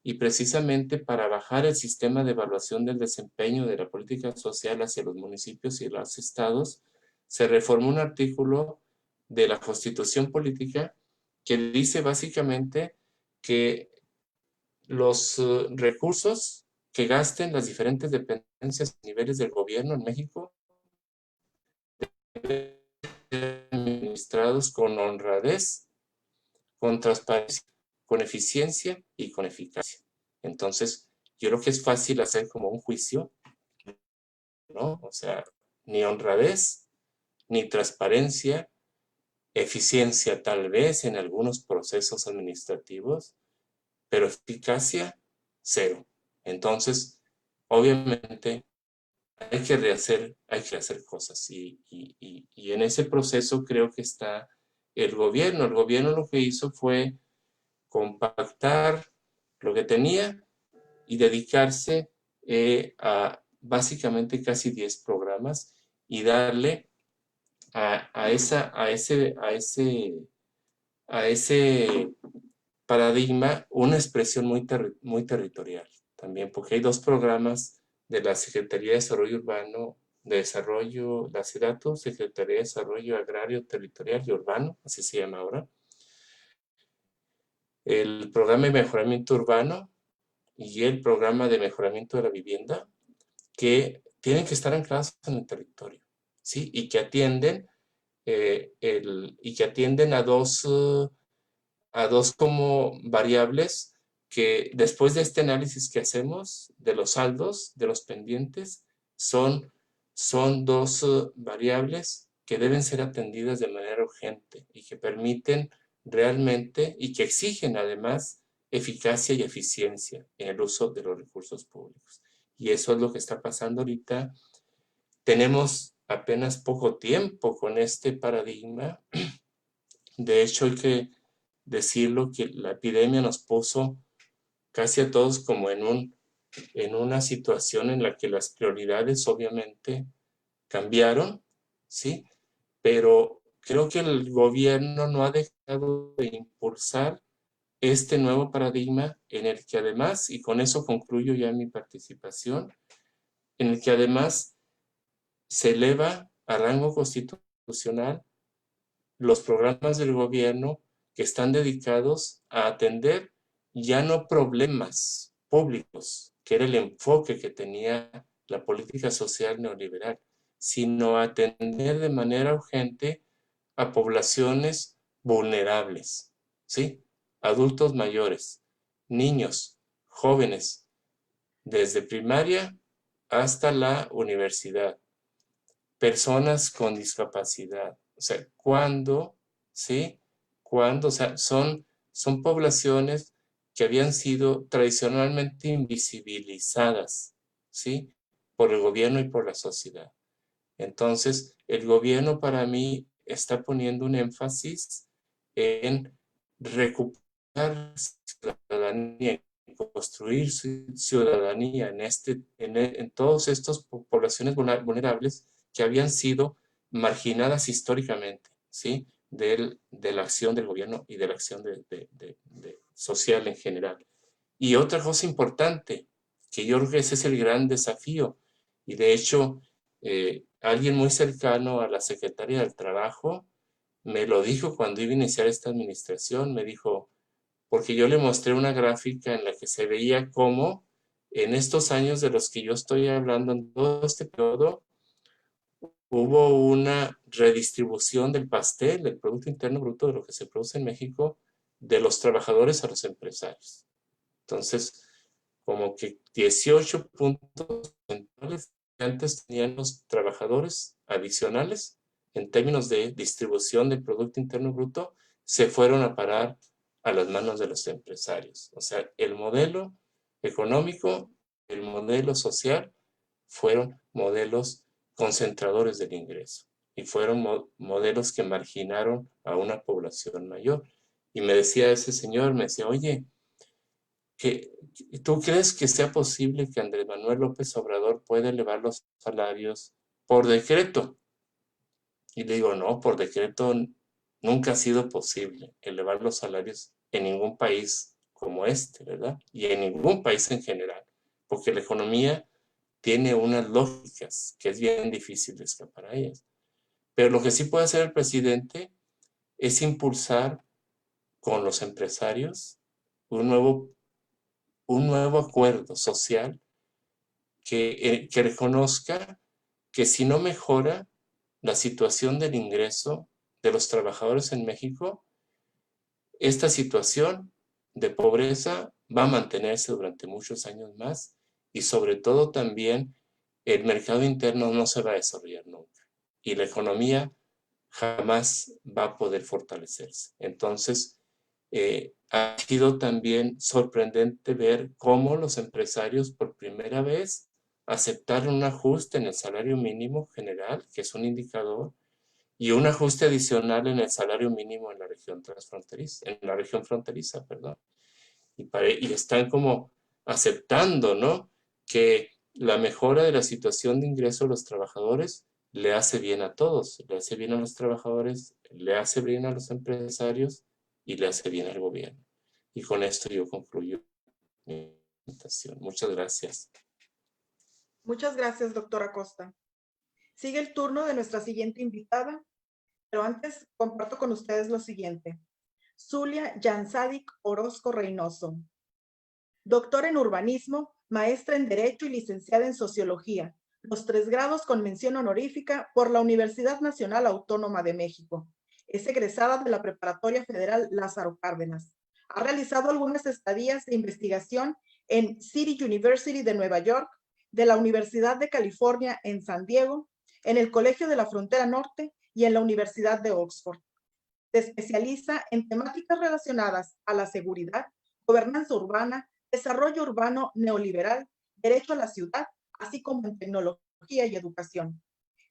y precisamente para bajar el sistema de evaluación del desempeño de la política social hacia los municipios y los estados, se reformó un artículo de la Constitución Política que dice básicamente que los recursos que gasten las diferentes dependencias y niveles del gobierno en México deben ser administrados con honradez, con transparencia, con eficiencia y con eficacia. Entonces, yo creo que es fácil hacer como un juicio, ¿no? O sea, ni honradez, ni transparencia, eficiencia tal vez en algunos procesos administrativos, pero eficacia, cero. Entonces, obviamente, hay que hacer cosas y en ese proceso creo que está el gobierno. El gobierno lo que hizo fue compactar lo que tenía y dedicarse a básicamente casi 10 programas y darle a ese paradigma una expresión muy territorial también, porque hay 2 programas de la Secretaría de Desarrollo Urbano, de Desarrollo, la SEDATU, Secretaría de Desarrollo Agrario, Territorial y Urbano, así se llama ahora, el programa de mejoramiento urbano y el programa de mejoramiento de la vivienda, que tienen que estar anclados en el territorio, ¿sí? Y que atienden a a dos como variables que después de este análisis que hacemos de los saldos, de los pendientes, son dos variables que deben ser atendidas de manera urgente y que permiten realmente y que exigen además eficacia y eficiencia en el uso de los recursos públicos. Y eso es lo que está pasando ahorita. Tenemos apenas poco tiempo con este paradigma. De hecho, hay que decirlo que la epidemia nos puso casi a todos como en una situación en la que las prioridades obviamente cambiaron, ¿sí? Pero creo que el gobierno no ha dejado de impulsar este nuevo paradigma en el que además, y con eso concluyo ya mi participación, en el que además se eleva a rango constitucional los programas del gobierno que están dedicados a atender ya no problemas públicos, que era el enfoque que tenía la política social neoliberal, sino a atender de manera urgente a poblaciones vulnerables, ¿sí? Adultos mayores, niños, jóvenes, desde primaria hasta la universidad, personas con discapacidad. O sea, ¿sí? O sea, son poblaciones que habían sido tradicionalmente invisibilizadas, ¿sí? Por el gobierno y por la sociedad. Entonces, el gobierno para mí está poniendo un énfasis en recuperar ciudadanía, en construir ciudadanía en todas estas poblaciones vulnerables que habían sido marginadas históricamente, ¿sí? De la acción del gobierno y de la acción social en general. Y otra cosa importante, que yo creo que ese es el gran desafío, y de hecho, alguien muy cercano a la Secretaría del Trabajo me lo dijo cuando iba a iniciar esta administración, me dijo, porque yo le mostré una gráfica en la que se veía cómo en estos años de los que yo estoy hablando, en todo este periodo, hubo una redistribución del pastel, del Producto Interno Bruto, de lo que se produce en México, de los trabajadores a los empresarios. Entonces, como que 18 puntos porcentuales que antes tenían los trabajadores adicionales en términos de distribución del Producto Interno Bruto, se fueron a parar a las manos de los empresarios. O sea, el modelo económico, el modelo social, fueron modelos concentradores del ingreso y fueron modelos que marginaron a una población mayor. Y me decía ese señor, me decía, oye, ¿tú crees que sea posible que Andrés Manuel López Obrador pueda elevar los salarios por decreto? Y le digo, no, por decreto nunca ha sido posible elevar los salarios en ningún país como este, ¿verdad? Y en ningún país en general, porque la economía tiene unas lógicas que es bien difícil de escapar a ellas. Pero lo que sí puede hacer el presidente es impulsar con los empresarios un nuevo acuerdo social que reconozca que si no mejora la situación del ingreso de los trabajadores en México, esta situación de pobreza va a mantenerse durante muchos años más y sobre todo también el mercado interno no se va a desarrollar nunca y la economía jamás va a poder fortalecerse. Entonces, ha sido también sorprendente ver cómo los empresarios por primera vez aceptaron un ajuste en el salario mínimo general, que es un indicador, y un ajuste adicional en el salario mínimo en la región fronteriza, perdón. Y están como aceptando, ¿no? Que la mejora de la situación de ingreso de los trabajadores le hace bien a todos, le hace bien a los trabajadores, le hace bien a los empresarios y le hace bien al gobierno. Y con esto yo concluyo mi presentación. Muchas gracias. Muchas gracias, doctora Costa. Sigue el turno de nuestra siguiente invitada, pero antes comparto con ustedes lo siguiente. Zulia Yanzadik Orozco Reynoso, doctora en urbanismo, maestra en Derecho y licenciada en Sociología, los 3 grados con mención honorífica por la Universidad Nacional Autónoma de México. Es egresada de la Preparatoria Federal Lázaro Cárdenas. Ha realizado algunas estadías de investigación en City University de Nueva York, de la Universidad de California en San Diego, en el Colegio de la Frontera Norte y en la Universidad de Oxford. Se especializa en temáticas relacionadas a la seguridad, gobernanza urbana, desarrollo urbano neoliberal, derecho a la ciudad, así como en tecnología y educación.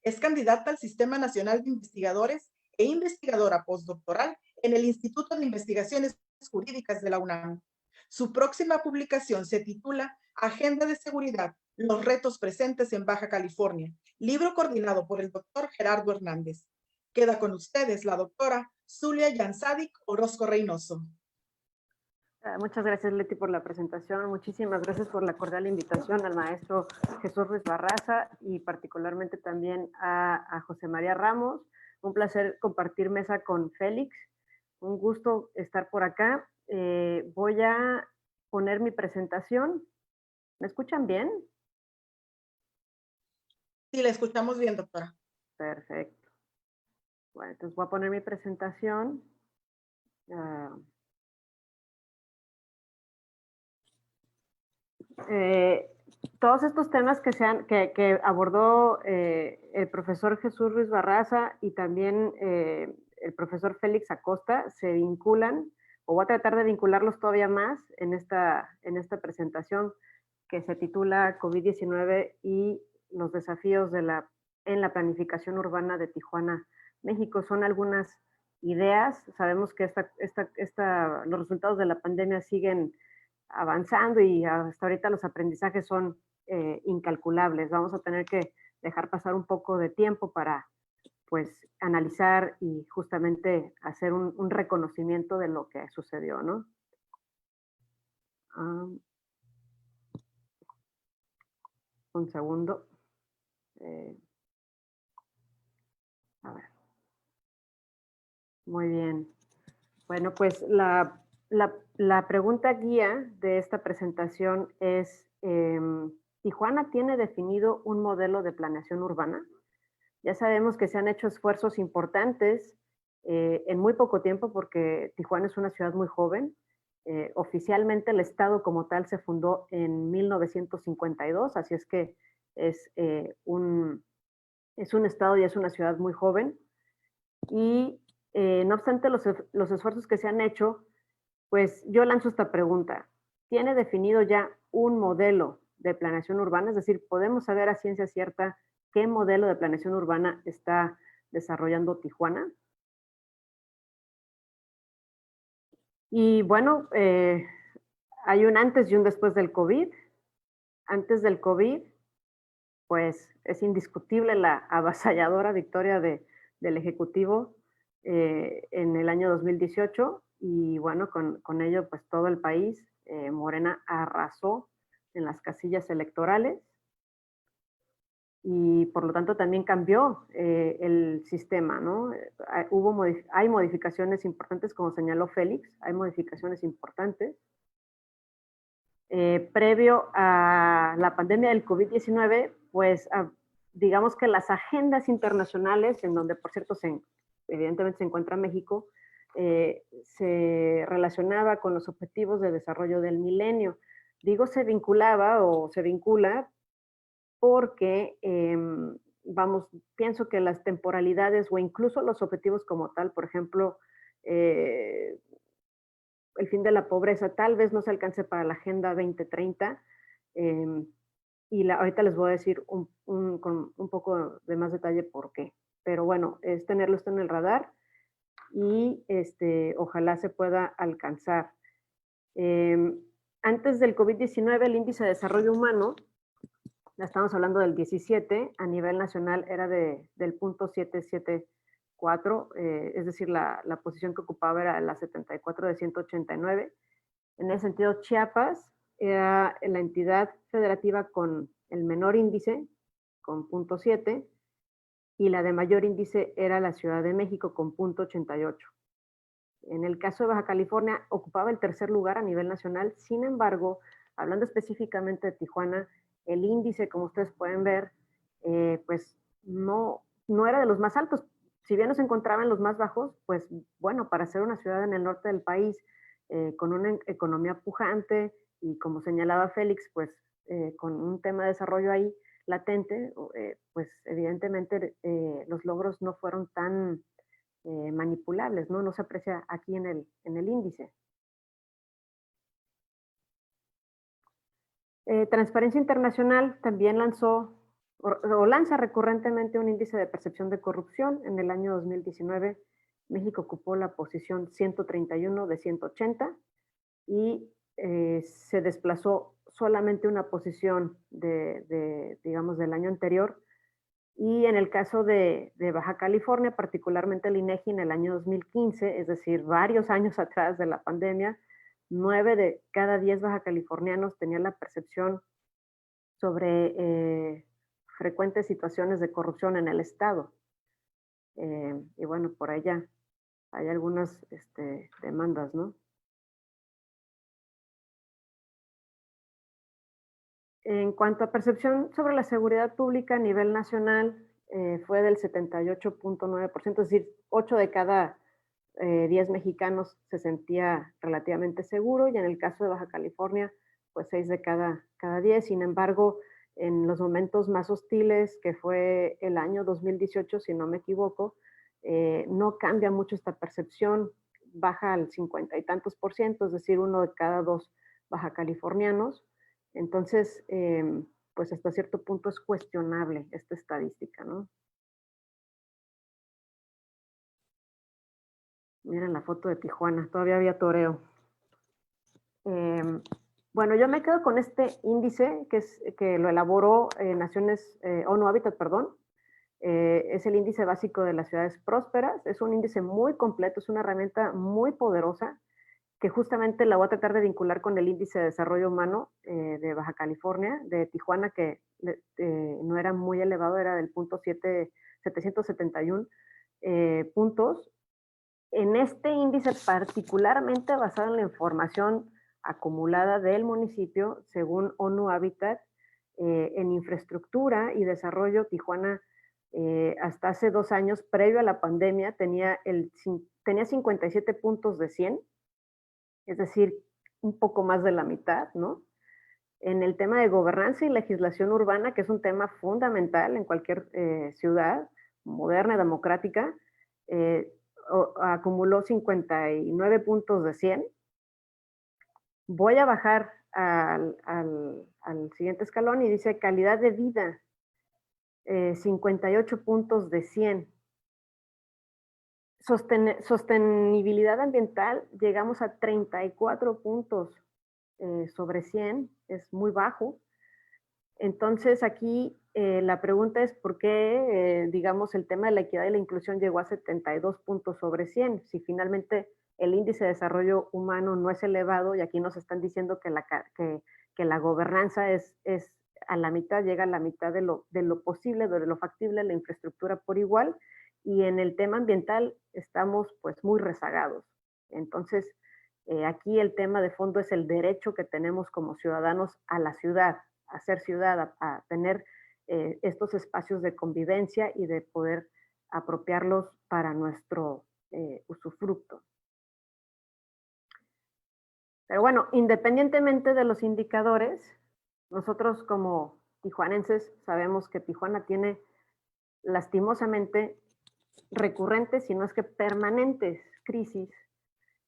Es candidata al Sistema Nacional de Investigadores e investigadora postdoctoral en el Instituto de Investigaciones Jurídicas de la UNAM. Su próxima publicación se titula Agenda de Seguridad, los retos presentes en Baja California, libro coordinado por el doctor Gerardo Hernández. Queda con ustedes la doctora Zulia Yanzadik Orozco Reynoso. Muchas gracias, Leti, por la presentación. Muchísimas gracias por la cordial invitación al maestro Jesús Ruiz Barraza y particularmente también a José María Ramos. Un placer compartir mesa con Félix. Un gusto estar por acá. Voy a poner mi presentación. ¿Me escuchan bien? Sí, la escuchamos bien, doctora. Perfecto. Bueno, entonces voy a poner mi presentación. Todos estos temas que abordó el profesor Jesús Ruiz Barraza y también el profesor Félix Acosta se vinculan, o voy a tratar de vincularlos todavía más en esta presentación que se titula COVID-19 y los desafíos en la planificación urbana de Tijuana, México. Son algunas ideas. Sabemos que los resultados de la pandemia siguen avanzando y hasta ahorita los aprendizajes son incalculables. Vamos a tener que dejar pasar un poco de tiempo para pues analizar y justamente hacer un reconocimiento de lo que sucedió, ¿no? Un segundo. A ver. Muy bien. Bueno, pues la pregunta guía de esta presentación es, ¿Tijuana tiene definido un modelo de planeación urbana? Ya sabemos que se han hecho esfuerzos importantes en muy poco tiempo porque Tijuana es una ciudad muy joven. Oficialmente el estado como tal se fundó en 1952, así es que es un estado y es una ciudad muy joven. Y no obstante los esfuerzos que se han hecho, pues yo lanzo esta pregunta. ¿Tiene definido ya un modelo de planeación urbana? Es decir, ¿podemos saber a ciencia cierta qué modelo de planeación urbana está desarrollando Tijuana? Y bueno, hay un antes y un después del COVID. Antes del COVID, pues es indiscutible la avasalladora victoria del Ejecutivo en el año 2018 y bueno, con ello pues todo el país, Morena arrasó en las casillas electorales y por lo tanto también cambió el sistema, ¿no? Hay modificaciones importantes, como señaló Félix, hay modificaciones importantes. Previo a la pandemia del COVID-19, pues digamos que las agendas internacionales, en donde por cierto evidentemente se encuentra México, se relacionaba con los objetivos de desarrollo del milenio. Digo se vinculaba o se vincula porque, pienso que las temporalidades o incluso los objetivos como tal, por ejemplo, el fin de la pobreza tal vez no se alcance para la Agenda 2030, y ahorita les voy a decir con un poco de más detalle por qué. Pero bueno, es tenerlo esto en el radar y ojalá se pueda alcanzar. Antes del COVID-19, el índice de desarrollo humano, ya estamos hablando del 17, a nivel nacional era del 0.774, es decir, la posición que ocupaba era la 74 de 189. En ese sentido, Chiapas era la entidad federativa con el menor índice, con 0.7, y la de mayor índice era la Ciudad de México, con 0.88. En el caso de Baja California, ocupaba el tercer lugar a nivel nacional. Sin embargo, hablando específicamente de Tijuana, el índice, como ustedes pueden ver, pues no era de los más altos. si bien nos encontraban los más bajos, pues bueno, para ser una ciudad en el norte del país, con una economía pujante y como señalaba Félix, pues con un tema de desarrollo ahí latente, pues evidentemente los logros no fueron tan manipulables, ¿no? No se aprecia aquí en el índice. Transparencia Internacional también lanzó o lanza recurrentemente un índice de percepción de corrupción. En el año 2019, México ocupó la posición 131 de 180 y se desplazó solamente una posición digamos, del año anterior. Y en el caso de Baja California, particularmente el INEGI en el año 2015, es decir, varios años atrás de la pandemia, 9 de cada 10 bajacalifornianos tenían la percepción sobre frecuentes situaciones de corrupción en el estado. Y bueno, por allá hay algunas demandas, ¿no? En cuanto a percepción sobre la seguridad pública a nivel nacional, fue del 78.9%, es decir, 8 de cada 10 mexicanos se sentía relativamente seguro, y en el caso de Baja California, pues 6 de cada 10. Sin embargo, en los momentos más hostiles, que fue el año 2018, si no me equivoco, no cambia mucho esta percepción, baja al 50 y tantos %, es decir, 1 de cada 2 baja californianos. Entonces, pues hasta cierto punto es cuestionable esta estadística, ¿no? Miren la foto de Tijuana, todavía había toreo. Bueno, yo me quedo con este índice que lo elaboró ONU Habitat, perdón. Es el índice básico de las ciudades prósperas. Es un índice muy completo, es una herramienta muy poderosa que justamente la voy a tratar de vincular con el índice de desarrollo humano de Baja California, de Tijuana, que no era muy elevado, era del punto 771 puntos. En este índice, particularmente basado en la información acumulada del municipio, según ONU Habitat, en infraestructura y desarrollo, Tijuana, hasta hace 2 años, previo a la pandemia, tenía 57 puntos de 100, es decir, un poco más de la mitad, ¿no? En el tema de gobernanza y legislación urbana, que es un tema fundamental en cualquier ciudad moderna, democrática, acumuló 59 puntos de 100. Voy a bajar al siguiente escalón y dice calidad de vida, 58 puntos de 100. Sostenibilidad ambiental, llegamos a 34 puntos sobre 100, es muy bajo. Entonces aquí la pregunta es por qué, digamos, el tema de la equidad y la inclusión llegó a 72 puntos sobre 100, si finalmente el índice de desarrollo humano no es elevado, y aquí nos están diciendo que la gobernanza es a la mitad, llega a la mitad de lo posible, de lo factible, la infraestructura por igual, y en el tema ambiental estamos pues muy rezagados. Entonces, aquí el tema de fondo es el derecho que tenemos como ciudadanos a la ciudad, a ser ciudad, a tener estos espacios de convivencia y de poder apropiarlos para nuestro usufructo. Pero bueno, independientemente de los indicadores, nosotros como tijuanenses sabemos que Tijuana tiene lastimosamente recurrentes, si no es que permanentes, crisis.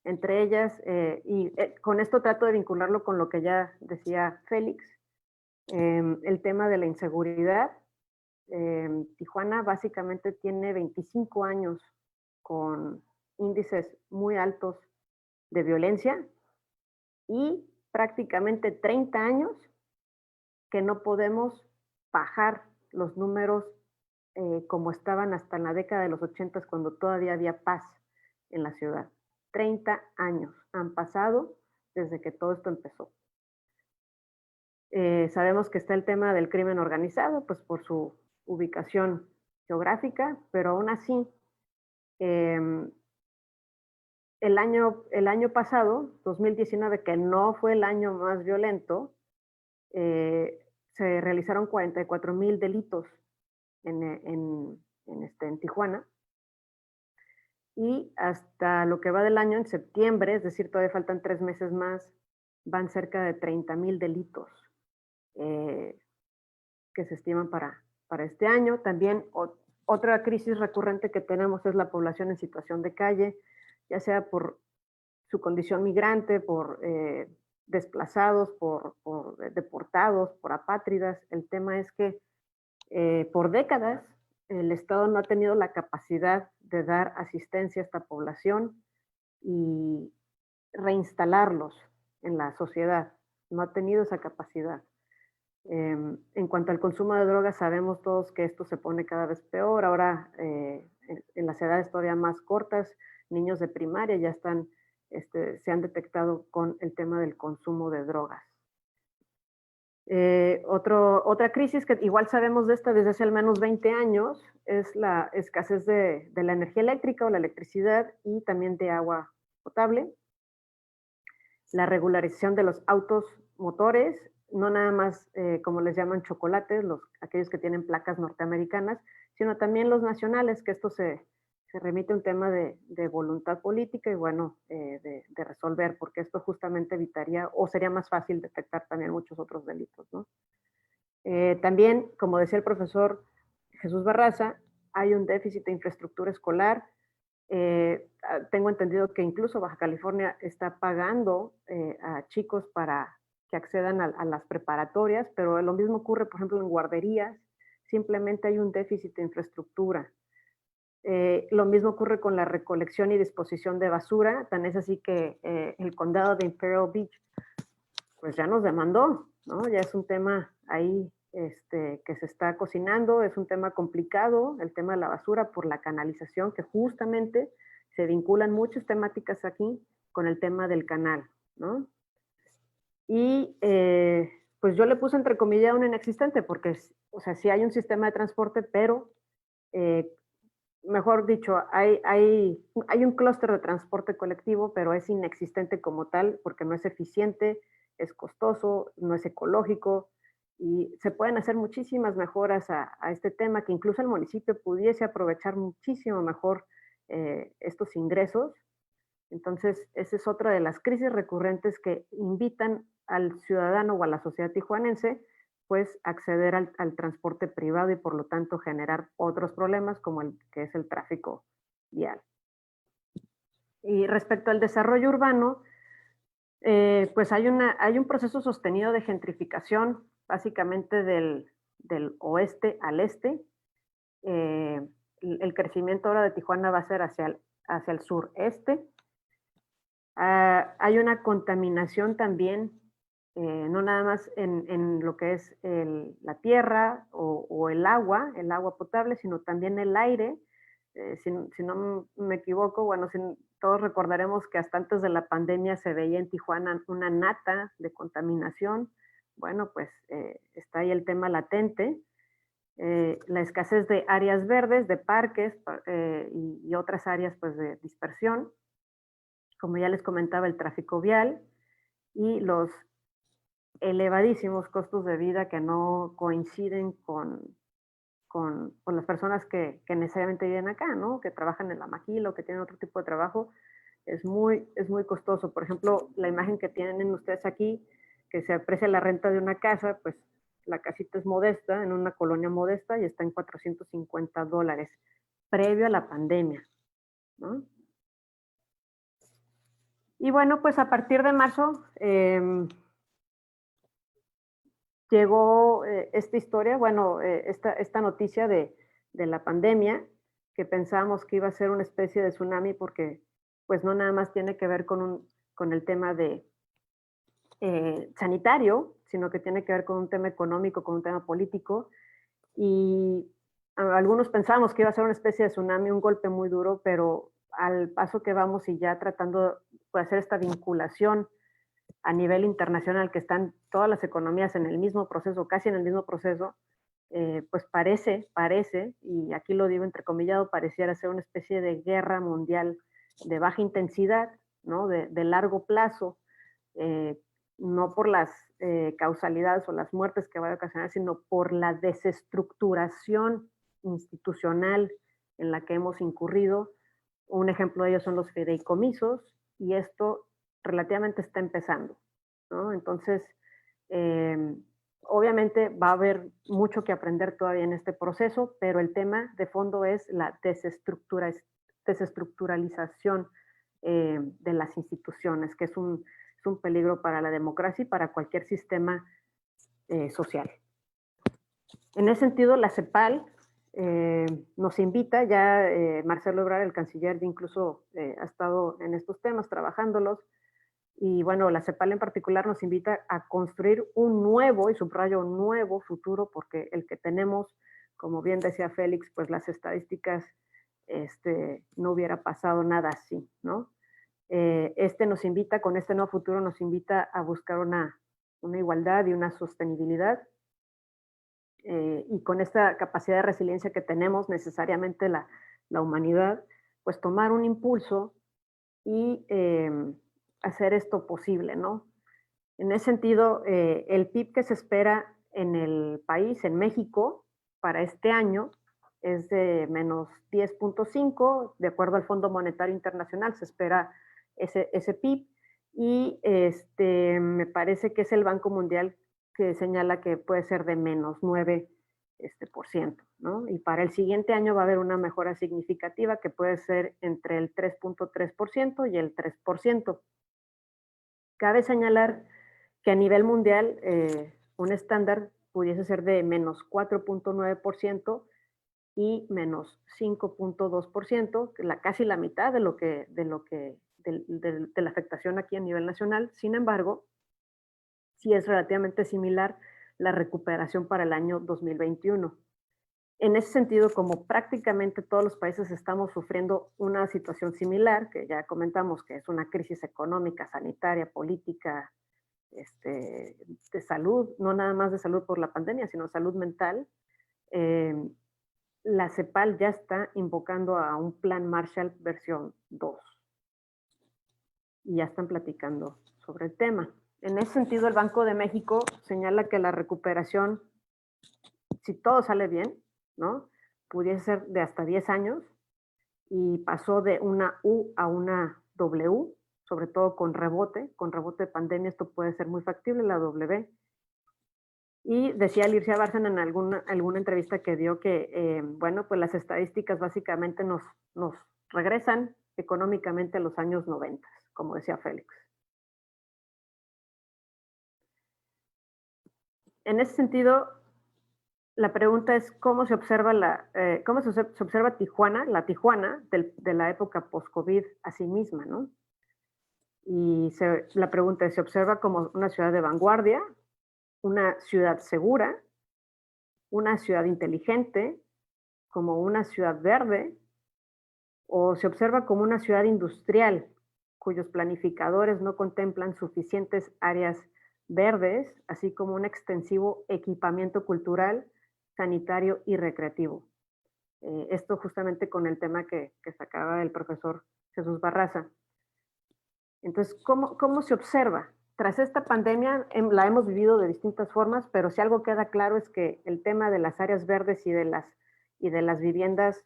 Entre ellas, con esto trato de vincularlo con lo que ya decía Félix, el tema de la inseguridad. Tijuana básicamente tiene 25 años con índices muy altos de violencia y prácticamente 30 años que no podemos bajar los números como estaban hasta en la década de los 80, cuando todavía había paz en la ciudad. 30 años han pasado desde que todo esto empezó. Sabemos que está el tema del crimen organizado, pues por su ubicación geográfica, pero aún así, el año pasado, 2019, que no fue el año más violento, se realizaron 44,000 delitos en Tijuana, y hasta lo que va del año, en septiembre, es decir, todavía faltan 3 meses más, van cerca de 30,000 delitos que se estiman para este año. También otra crisis recurrente que tenemos es la población en situación de calle, ya sea por su condición migrante, por desplazados, por deportados, por apátridas. El tema es que por décadas el Estado no ha tenido la capacidad de dar asistencia a esta población y reinstalarlos en la sociedad. No ha tenido esa capacidad. En cuanto al consumo de drogas, sabemos todos que esto se pone cada vez peor. Ahora, en las edades todavía más cortas, niños de primaria ya están, se han detectado con el tema del consumo de drogas. Otra crisis que igual sabemos de esta desde hace al menos 20 años es la escasez de la energía eléctrica o la electricidad y también de agua potable. La regularización de los autos motores, no nada más como les llaman chocolates, aquellos que tienen placas norteamericanas, sino también los nacionales, que esto se remite a un tema de voluntad política y bueno, de resolver, porque esto justamente evitaría o sería más fácil detectar también muchos otros delitos, ¿no? También, como decía el profesor Jesús Barraza, hay un déficit de infraestructura escolar. Tengo entendido que incluso Baja California está pagando a chicos para que accedan a las preparatorias, pero lo mismo ocurre, por ejemplo, en guarderías. Simplemente hay un déficit de infraestructura. Lo mismo ocurre con la recolección y disposición de basura. Tan es así que el condado de Imperial Beach pues ya nos demandó, ¿no? Ya es un tema ahí que se está cocinando, es un tema complicado, el tema de la basura por la canalización, que justamente se vinculan muchas temáticas aquí con el tema del canal, ¿no? Y pues yo le puse entre comillas un inexistente, porque, o sea, sí hay un sistema de transporte, pero mejor dicho, hay un clúster de transporte colectivo, pero es inexistente como tal porque no es eficiente, es costoso, no es ecológico y se pueden hacer muchísimas mejoras a este tema que incluso el municipio pudiese aprovechar muchísimo mejor estos ingresos. Entonces, esa es otra de las crisis recurrentes que invitan al ciudadano o a la sociedad tijuanense pues acceder al transporte privado y por lo tanto generar otros problemas como el que es el tráfico vial. Y respecto al desarrollo urbano, pues hay un proceso sostenido de gentrificación básicamente del oeste al este. El crecimiento ahora de Tijuana va a ser hacia el sureste. Hay una contaminación también, no nada más en lo que es la tierra o el agua potable, sino también el aire. Si no me equivoco, bueno, todos recordaremos que hasta antes de la pandemia se veía en Tijuana una nata de contaminación. Bueno, pues está ahí el tema latente. La escasez de áreas verdes, de parques y otras áreas pues, de dispersión. Como ya les comentaba, el tráfico vial y los elevadísimos costos de vida que no coinciden con las personas que necesariamente viven acá, ¿no? Que trabajan en la maquila o que tienen otro tipo de trabajo, es muy costoso. Por ejemplo, la imagen que tienen ustedes aquí, que se aprecia la renta de una casa, pues la casita es modesta, en una colonia modesta y está en $450, previo a la pandemia, ¿no? Y bueno, pues a partir de marzo llegó esta historia, bueno, esta noticia de la pandemia, que pensábamos que iba a ser una especie de tsunami porque pues no nada más tiene que ver con el tema de sanitario, sino que tiene que ver con un tema económico, con un tema político. Y algunos pensábamos que iba a ser una especie de tsunami, un golpe muy duro, pero al paso que vamos y ya tratando de hacer esta vinculación a nivel internacional, que están todas las economías en el mismo proceso, casi en el mismo proceso, pues parece, y aquí lo digo entrecomillado, pareciera ser una especie de guerra mundial de baja intensidad, ¿no? de largo plazo, no por las causalidades o las muertes que va a ocasionar, sino por la desestructuración institucional en la que hemos incurrido, Un ejemplo de ello son los fideicomisos, y esto relativamente está empezando, ¿no? Entonces, obviamente va a haber mucho que aprender todavía en este proceso, pero el tema de fondo es la desestructuralización de las instituciones, que es un peligro para la democracia y para cualquier sistema social. En ese sentido, la CEPAL nos invita, ya Marcelo Ebrard, el canciller, incluso ha estado en estos temas trabajándolos, y bueno, la CEPAL en particular nos invita a construir un nuevo, y subrayo un nuevo futuro, porque el que tenemos, como bien decía Félix, pues las estadísticas, no hubiera pasado nada así, ¿no? Nos invita, con este nuevo futuro, nos invita a buscar una igualdad y una sostenibilidad, y con esta capacidad de resiliencia que tenemos necesariamente la humanidad, pues tomar un impulso y hacer esto posible, ¿no? En ese sentido, el PIB que se espera en el país, en México, para este año es de menos 10.5, de acuerdo al Fondo Monetario Internacional se espera ese PIB, y me parece que es el Banco Mundial que señala que puede ser de menos 9%, ¿no? Y para el siguiente año va a haber una mejora significativa que puede ser entre el 3.3% y el 3%. Cabe señalar que a nivel mundial un estándar pudiese ser de menos 4.9% y menos 5.2%, casi la mitad de la afectación aquí a nivel nacional. Sin embargo, sí es relativamente similar la recuperación para el año 2021. En ese sentido, como prácticamente todos los países estamos sufriendo una situación similar, que ya comentamos que es una crisis económica, sanitaria, política, de salud, no nada más de salud por la pandemia, sino salud mental, la CEPAL ya está invocando a un plan Marshall versión 2 y ya están platicando sobre el tema. En ese sentido, el Banco de México señala que la recuperación, si todo sale bien, ¿no?, pudiese ser de hasta 10 años, y pasó de una U a una W, sobre todo con rebote de pandemia, esto puede ser muy factible, la W. Y decía Lircea Bárcena en alguna entrevista que dio que, bueno, pues las estadísticas básicamente nos regresan económicamente a los años 90, como decía Félix. En ese sentido, la pregunta es cómo se observa Tijuana, la Tijuana de la época post-COVID a sí misma, ¿no? Y la pregunta es, ¿se observa como una ciudad de vanguardia, una ciudad segura, una ciudad inteligente, como una ciudad verde, o se observa como una ciudad industrial, cuyos planificadores no contemplan suficientes áreas verdes, así como un extensivo equipamiento cultural, sanitario y recreativo? Esto justamente con el tema que sacaba el profesor Jesús Barraza. Entonces, ¿cómo se observa? Tras esta pandemia la hemos vivido de distintas formas, pero si algo queda claro es que el tema de las áreas verdes y de las viviendas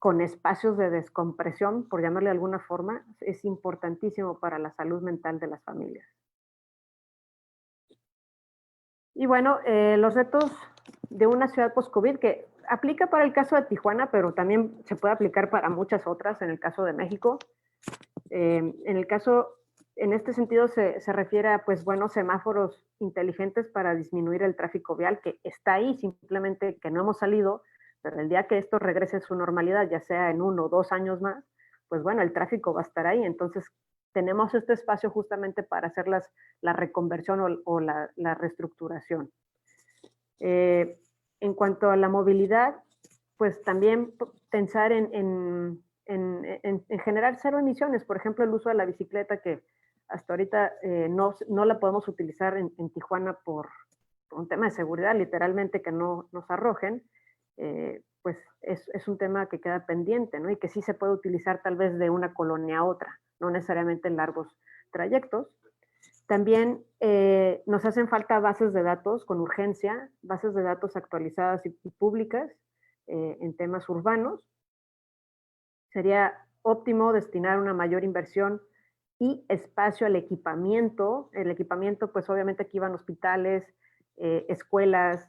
con espacios de descompresión, por llamarle de alguna forma, es importantísimo para la salud mental de las familias. Y bueno, los retos de una ciudad post-COVID, que aplica para el caso de Tijuana, pero también se puede aplicar para muchas otras, en el caso de México. En este sentido se refiere a, pues, buenos semáforos inteligentes para disminuir el tráfico vial, que está ahí, simplemente que no hemos salido, pero el día que esto regrese a su normalidad, ya sea en 1 o 2 años más, pues bueno, el tráfico va a estar ahí. Entonces, tenemos este espacio justamente para hacer la reconversión o la reestructuración. En cuanto a la movilidad, pues también pensar en generar 0 emisiones, por ejemplo, el uso de la bicicleta, que hasta ahorita no la podemos utilizar en Tijuana por un tema de seguridad, literalmente que no nos arrojen, pues es un tema que queda pendiente, ¿no? Y que sí se puede utilizar tal vez de una colonia a otra, no necesariamente en largos trayectos. También nos hacen falta bases de datos con urgencia, bases de datos actualizadas y públicas en temas urbanos. sería óptimo destinar una mayor inversión y espacio al equipamiento. El equipamiento, pues obviamente aquí van hospitales, escuelas,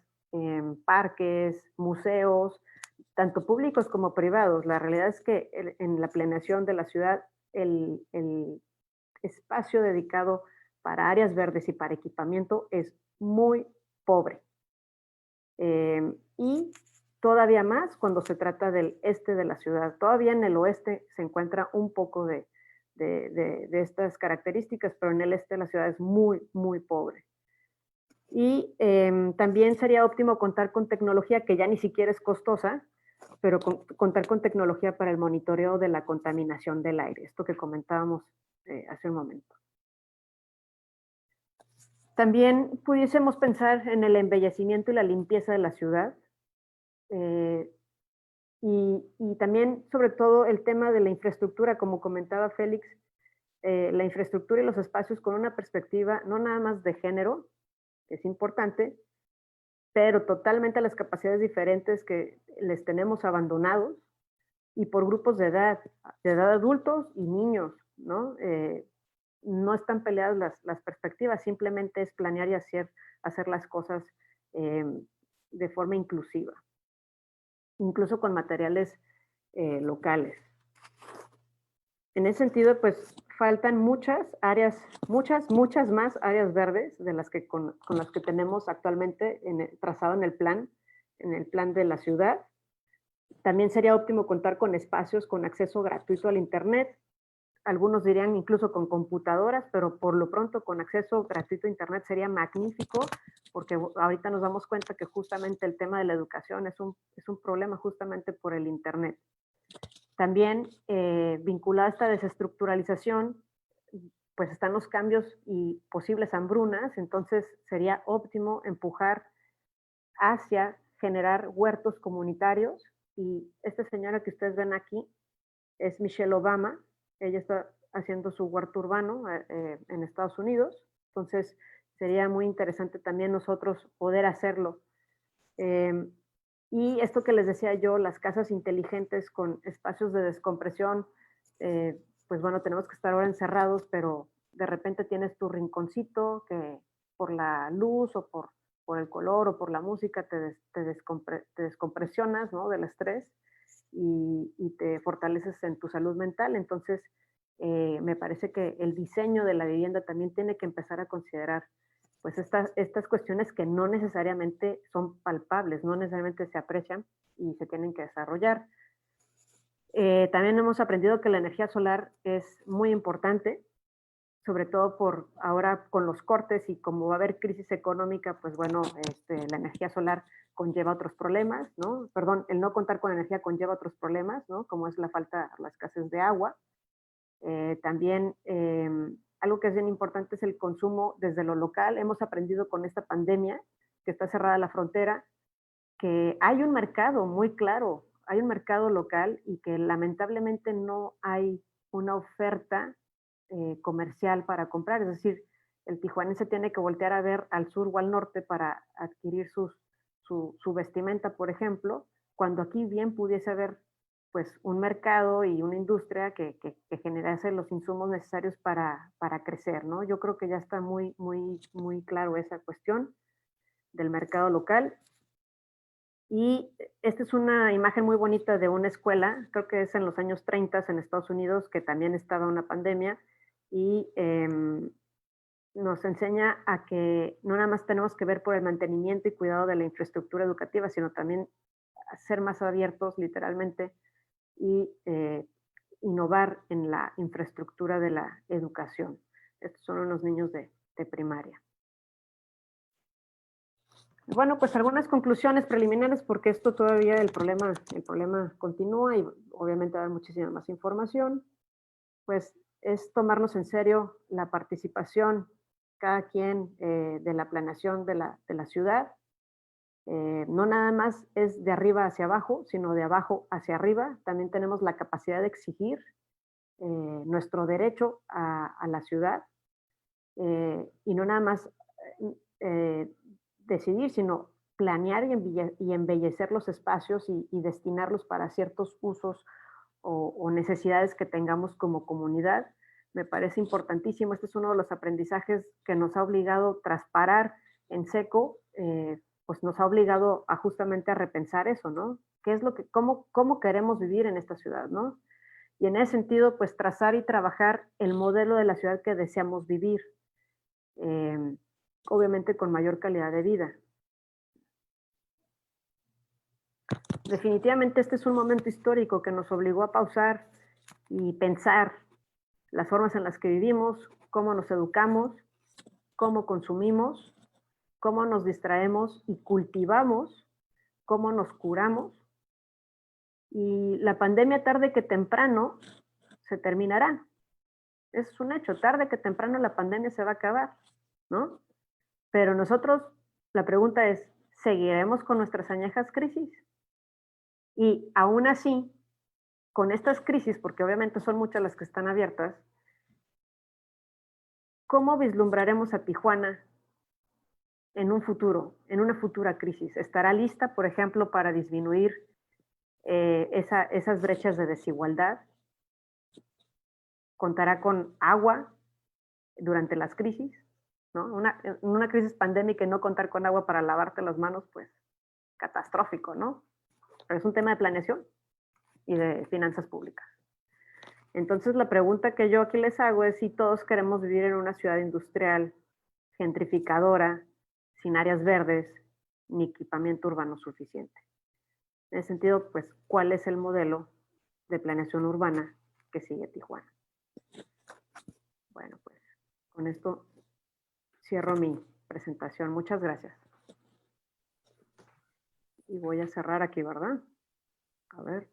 parques, museos, tanto públicos como privados. La realidad es que en la planeación de la ciudad, el espacio dedicado para áreas verdes y para equipamiento es muy pobre. Y todavía más cuando se trata del este de la ciudad. Todavía en el oeste se encuentra un poco de estas características, pero en el este de la ciudad es muy, muy pobre. Y también sería óptimo contar con tecnología que ya ni siquiera es costosa, pero contar con tecnología para el monitoreo de la contaminación del aire, esto que comentábamos hace un momento. También pudiésemos pensar en el embellecimiento y la limpieza de la ciudad, y también, sobre todo, el tema de la infraestructura, como comentaba Félix, la infraestructura y los espacios con una perspectiva no nada más de género, que es importante, pero totalmente a las capacidades diferentes que les tenemos abandonados, y por grupos de edad adultos y niños, ¿no? No están peleadas las perspectivas, simplemente es planear y hacer las cosas de forma inclusiva, incluso con materiales locales. En ese sentido, pues faltan muchas más áreas verdes de las que con las que tenemos actualmente trazado en el plan de la ciudad. También sería óptimo contar con espacios con acceso gratuito al Internet. Algunos dirían incluso con computadoras, pero por lo pronto con acceso gratuito a Internet sería magnífico, porque ahorita nos damos cuenta que justamente el tema de la educación es un problema justamente por el Internet. También vinculada a esta desestructuralización, pues están los cambios y posibles hambrunas, entonces sería óptimo empujar hacia generar huertos comunitarios, y esta señora que ustedes ven aquí es Michelle Obama. Ella está haciendo su huerto urbano en Estados Unidos, entonces sería muy interesante también nosotros poder hacerlo. Y esto que les decía yo, las casas inteligentes con espacios de descompresión, pues bueno, tenemos que estar ahora encerrados, pero de repente tienes tu rinconcito que por la luz o por el color o por la música te descompresionas, ¿no?, del estrés, y te fortaleces en tu salud mental. Entonces, me parece que el diseño de la vivienda también tiene que empezar a considerar pues estas cuestiones que no necesariamente son palpables, no necesariamente se aprecian y se tienen que desarrollar. También hemos aprendido que la energía solar es muy importante, sobre todo por ahora con los cortes, y como va a haber crisis económica, pues bueno, la energía solar conlleva otros problemas, ¿no? Perdón, el no contar con energía conlleva otros problemas, ¿no?, como es la escasez de agua. También algo que es bien importante es el consumo desde lo local. Hemos aprendido con esta pandemia, que está cerrada la frontera, que hay un mercado muy claro, hay un mercado local, y que lamentablemente no hay una oferta comercial para comprar. Es decir, el tijuanense tiene que voltear a ver al sur o al norte para adquirir su vestimenta, por ejemplo, cuando aquí bien pudiese haber pues un mercado y una industria que generase los insumos necesarios para crecer, ¿no? Yo creo que ya está muy, muy, muy claro esa cuestión del mercado local. Y esta es una imagen muy bonita de una escuela, creo que es en los años 30 en Estados Unidos, que también estaba una pandemia, y nos enseña a que no nada más tenemos que ver por el mantenimiento y cuidado de la infraestructura educativa, sino también a ser más abiertos literalmente y innovar en la infraestructura de la educación. Estos son unos niños de primaria. Bueno, pues algunas conclusiones preliminares, porque esto todavía el problema continúa y obviamente hay muchísima más información. Pues es tomarnos en serio la participación cada quien de la planeación de la ciudad. No nada más es de arriba hacia abajo, sino de abajo hacia arriba. También tenemos la capacidad de exigir nuestro derecho a la ciudad, y no nada más decidir, sino planear y embellecer los espacios y destinarlos para ciertos usos o necesidades que tengamos como comunidad. Me parece importantísimo. Este es uno de los aprendizajes que nos ha obligado, tras parar en seco, pues nos ha obligado a justamente a repensar eso, ¿no? ¿Qué es lo que, cómo queremos vivir en esta ciudad, ¿no? Y en ese sentido, pues trazar y trabajar el modelo de la ciudad que deseamos vivir, obviamente con mayor calidad de vida. Definitivamente este es un momento histórico que nos obligó a pausar y pensar las formas en las que vivimos, cómo nos educamos, cómo consumimos, cómo nos distraemos y cultivamos, cómo nos curamos. Y la pandemia tarde que temprano se terminará. Es un hecho, tarde que temprano la pandemia se va a acabar, ¿no? Pero nosotros, la pregunta es, ¿seguiremos con nuestras añejas crisis? Y aún así, con estas crisis, porque obviamente son muchas las que están abiertas, ¿cómo vislumbraremos a Tijuana en un futuro, en una futura crisis? ¿Estará lista, por ejemplo, para disminuir esas brechas de desigualdad? ¿Contará con agua durante las crisis? ¿No? Una crisis pandémica y no contar con agua para lavarte las manos, pues catastrófico, ¿no? Pero es un tema de planeación y de finanzas públicas. Entonces la pregunta que yo aquí les hago es si todos queremos vivir en una ciudad industrial, gentrificadora, sin áreas verdes, ni equipamiento urbano suficiente. En ese sentido, pues, ¿cuál es el modelo de planeación urbana que sigue Tijuana? Bueno, pues, con esto cierro mi presentación. Muchas gracias. Y voy a cerrar aquí, ¿verdad? A ver,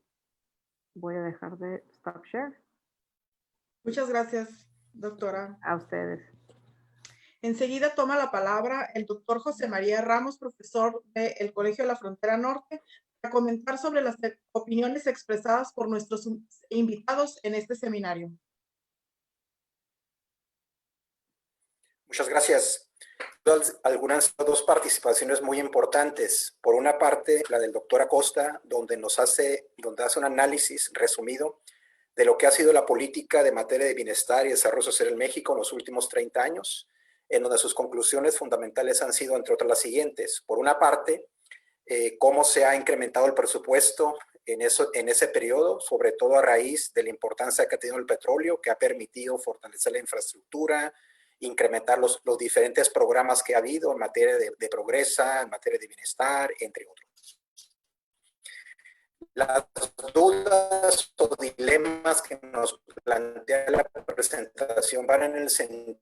voy a dejar de stop share. Muchas gracias, doctora. A ustedes. Enseguida toma la palabra el doctor José María Ramos, profesor del Colegio de la Frontera Norte, para comentar sobre las opiniones expresadas por nuestros invitados en este seminario. Muchas gracias. Algunas dos participaciones muy importantes. Por una parte, la del doctor Acosta, donde hace un análisis resumido de lo que ha sido la política de materia de bienestar y desarrollo social en México en los últimos 30 años, en donde sus conclusiones fundamentales han sido, entre otras, las siguientes. Por una parte, cómo se ha incrementado el presupuesto en ese periodo, sobre todo a raíz de la importancia que ha tenido el petróleo, que ha permitido fortalecer la infraestructura, incrementar los diferentes programas que ha habido en materia de progresa, en materia de bienestar, entre otros. Las dudas o dilemas que nos plantea la presentación van en el sentido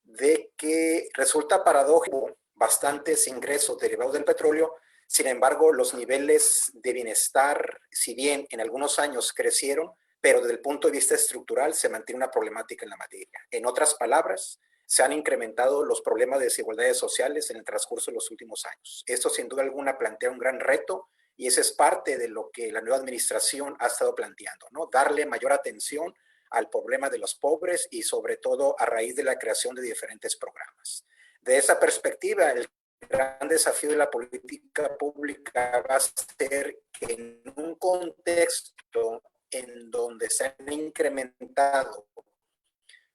de que resulta paradójico bastantes ingresos derivados del petróleo. Sin embargo, los niveles de bienestar, si bien en algunos años crecieron, pero desde el punto de vista estructural se mantiene una problemática en la materia. En otras palabras, se han incrementado los problemas de desigualdades sociales en el transcurso de los últimos años. Esto sin duda alguna plantea un gran reto y ese es parte de lo que la nueva administración ha estado planteando, ¿no? Darle mayor atención al problema de los pobres y sobre todo a raíz de la creación de diferentes programas. De esa perspectiva, el gran desafío de la política pública va a ser que en un contexto en donde se han incrementado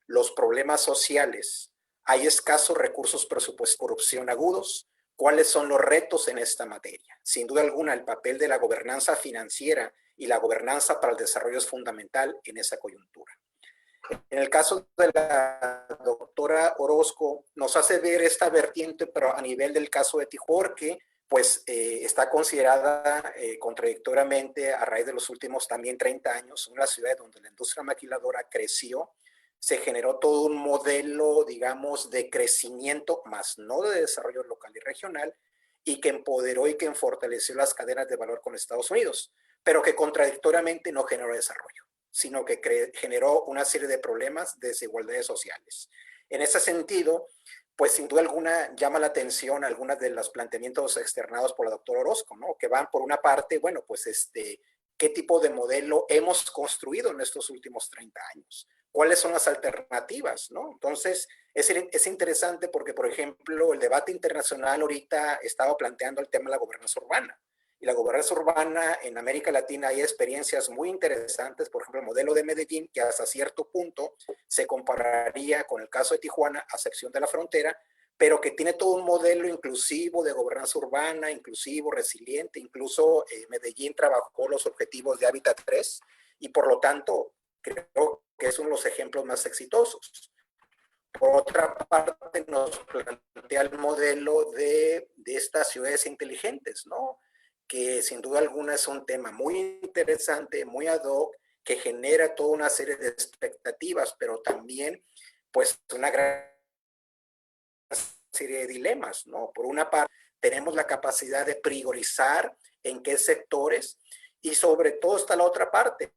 los problemas sociales, hay escasos recursos presupuestarios, corrupción agudos. ¿Cuáles son los retos en esta materia? Sin duda alguna, el papel de la gobernanza financiera y la gobernanza para el desarrollo es fundamental en esa coyuntura. En el caso de la doctora Orozco, nos hace ver esta vertiente, pero a nivel del caso de Tijuana, que pues está considerada contradictoriamente a raíz de los últimos también 30 años, una ciudad donde la industria maquiladora creció, se generó todo un modelo, digamos, de crecimiento, más no de desarrollo local y regional, y que empoderó y que fortaleció las cadenas de valor con Estados Unidos, pero que contradictoriamente no generó desarrollo, sino que generó una serie de problemas de desigualdades sociales. En ese sentido, pues sin duda alguna llama la atención algunos de los planteamientos externados por la doctora Orozco, ¿no? Que van por una parte, bueno, pues ¿qué tipo de modelo hemos construido en estos últimos 30 años? ¿Cuáles son las alternativas, no? Entonces, es interesante porque, por ejemplo, el debate internacional ahorita estaba planteando el tema de la gobernanza urbana. y la gobernanza urbana en América Latina hay experiencias muy interesantes, por ejemplo, el modelo de Medellín, que hasta cierto punto se compararía con el caso de Tijuana, a excepción de la frontera, pero que tiene todo un modelo inclusivo de gobernanza urbana, inclusivo, resiliente. Incluso Medellín trabajó los objetivos de Hábitat 3 y por lo tanto creo que es uno de los ejemplos más exitosos. Por otra parte, nos plantea el modelo de estas ciudades inteligentes, ¿no? Que sin duda alguna es un tema muy interesante, muy ad hoc, que genera toda una serie de expectativas, pero también pues una gran serie de dilemas, ¿no? Por una parte, tenemos la capacidad de priorizar en qué sectores y sobre todo está la otra parte,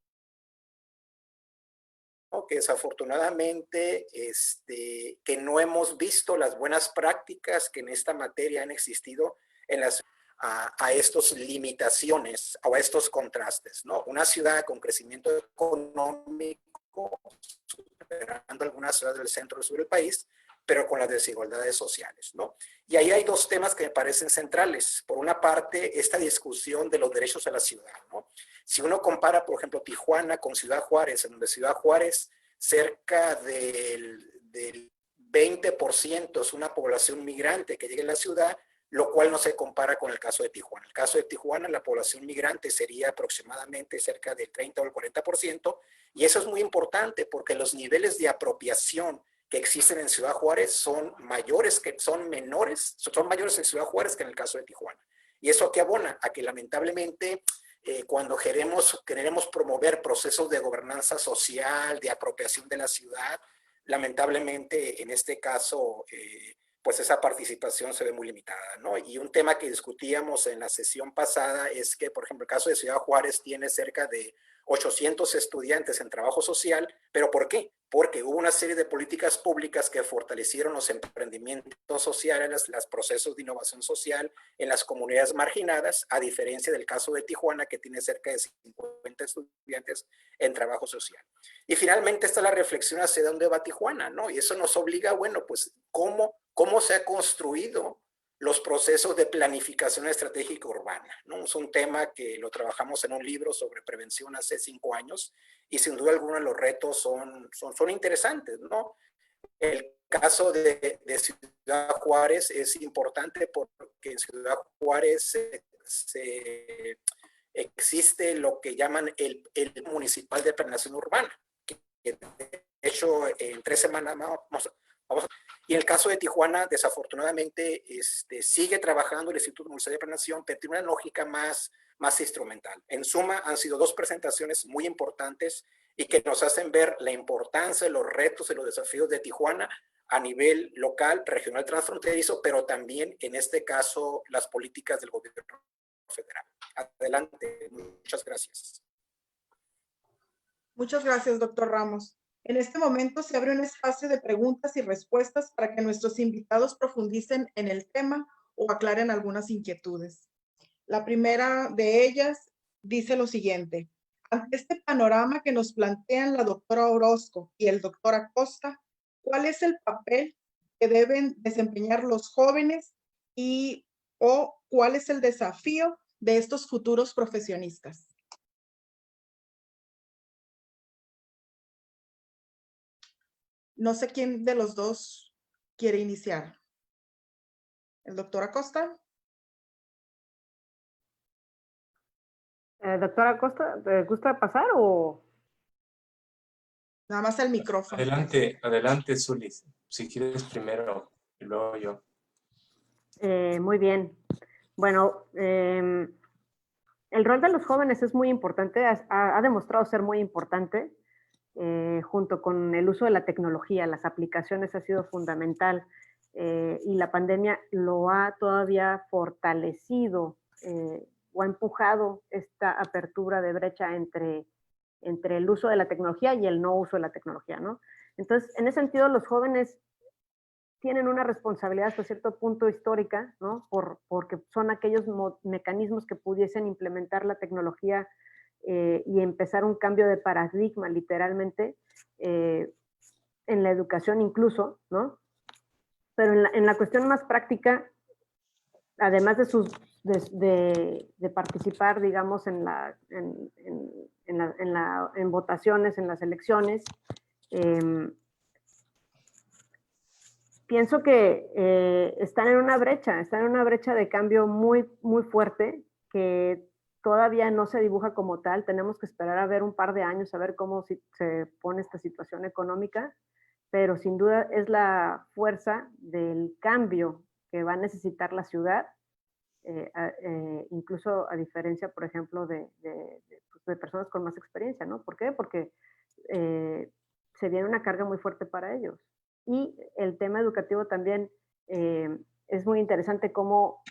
¿no? Que desafortunadamente que no hemos visto las buenas prácticas que en esta materia han existido en las a estas limitaciones o a estos contrastes, ¿no? Una ciudad con crecimiento económico superando algunas ciudades del centro y sur del país, pero con las desigualdades sociales, ¿no? Y ahí hay dos temas que me parecen centrales. Por una parte, esta discusión de los derechos a la ciudad, ¿no? Si uno compara, por ejemplo, Tijuana con Ciudad Juárez, en donde Ciudad Juárez cerca del 20% es una población migrante que llega a la ciudad, lo cual no se compara con el caso de Tijuana. El caso de Tijuana, la población migrante sería aproximadamente cerca del 30 o el 40%, y eso es muy importante porque los niveles de apropiación que existen en Ciudad Juárez son mayores en Ciudad Juárez que en el caso de Tijuana. ¿Y eso qué abona? A que lamentablemente cuando queremos promover procesos de gobernanza social, de apropiación de la ciudad, lamentablemente en este caso pues esa participación se ve muy limitada, ¿no? Y un tema que discutíamos en la sesión pasada es que, por ejemplo, el caso de Ciudad Juárez tiene cerca de 800 estudiantes en trabajo social, ¿pero por qué? Porque hubo una serie de políticas públicas que fortalecieron los emprendimientos sociales, los procesos de innovación social en las comunidades marginadas, a diferencia del caso de Tijuana, que tiene cerca de 50 estudiantes en trabajo social. Y finalmente está la reflexión hacia dónde va Tijuana, ¿no? Y eso nos obliga, bueno, pues, ¿cómo se ha construido los procesos de planificación estratégica urbana, ¿no? Es un tema que lo trabajamos en un libro sobre prevención hace 5 años y sin duda alguna los retos son interesantes, ¿no? El caso de Ciudad Juárez es importante porque en Ciudad Juárez existe lo que llaman el municipal de planeación urbana, que de hecho en 3 semanas vamos y en el caso de Tijuana, desafortunadamente, sigue trabajando el Instituto Municipal de Planeación, pero tiene una lógica más instrumental. En suma, han sido 2 presentaciones muy importantes y que nos hacen ver la importancia de los retos y los desafíos de Tijuana a nivel local, regional, transfronterizo, pero también, en este caso, las políticas del gobierno federal. Adelante. Muchas gracias. Muchas gracias, doctor Ramos. En este momento se abre un espacio de preguntas y respuestas para que nuestros invitados profundicen en el tema o aclaren algunas inquietudes. La primera de ellas dice lo siguiente: ante este panorama que nos plantean la doctora Orozco y el doctor Acosta, ¿cuál es el papel que deben desempeñar los jóvenes o cuál es el desafío de estos futuros profesionistas? No sé quién de los dos quiere iniciar. ¿El doctor Acosta? Doctora Acosta, ¿te gusta pasar o...? Nada más el micrófono. Adelante, Zuli. Si quieres primero y luego yo. Muy bien. Bueno, el rol de los jóvenes es muy importante, ha demostrado ser muy importante, junto con el uso de la tecnología, las aplicaciones ha sido fundamental y la pandemia lo ha todavía fortalecido o ha empujado esta apertura de brecha entre el uso de la tecnología y el no uso de la tecnología, ¿no? Entonces, en ese sentido, los jóvenes tienen una responsabilidad hasta cierto punto histórica, ¿no? Porque son aquellos mecanismos que pudiesen implementar la tecnología y empezar un cambio de paradigma, literalmente, en la educación incluso, ¿no? Pero en la cuestión más práctica, además de sus de participar, digamos, en votaciones, en las elecciones, pienso que están en una brecha de cambio muy, muy fuerte, que todavía no se dibuja como tal. Tenemos que esperar a ver un par de años, a ver cómo se pone esta situación económica, pero sin duda es la fuerza del cambio que va a necesitar la ciudad, incluso a diferencia, por ejemplo, de personas con más experiencia, ¿no? ¿Por qué? Porque se viene una carga muy fuerte para ellos. Y el tema educativo también es muy interesante cómo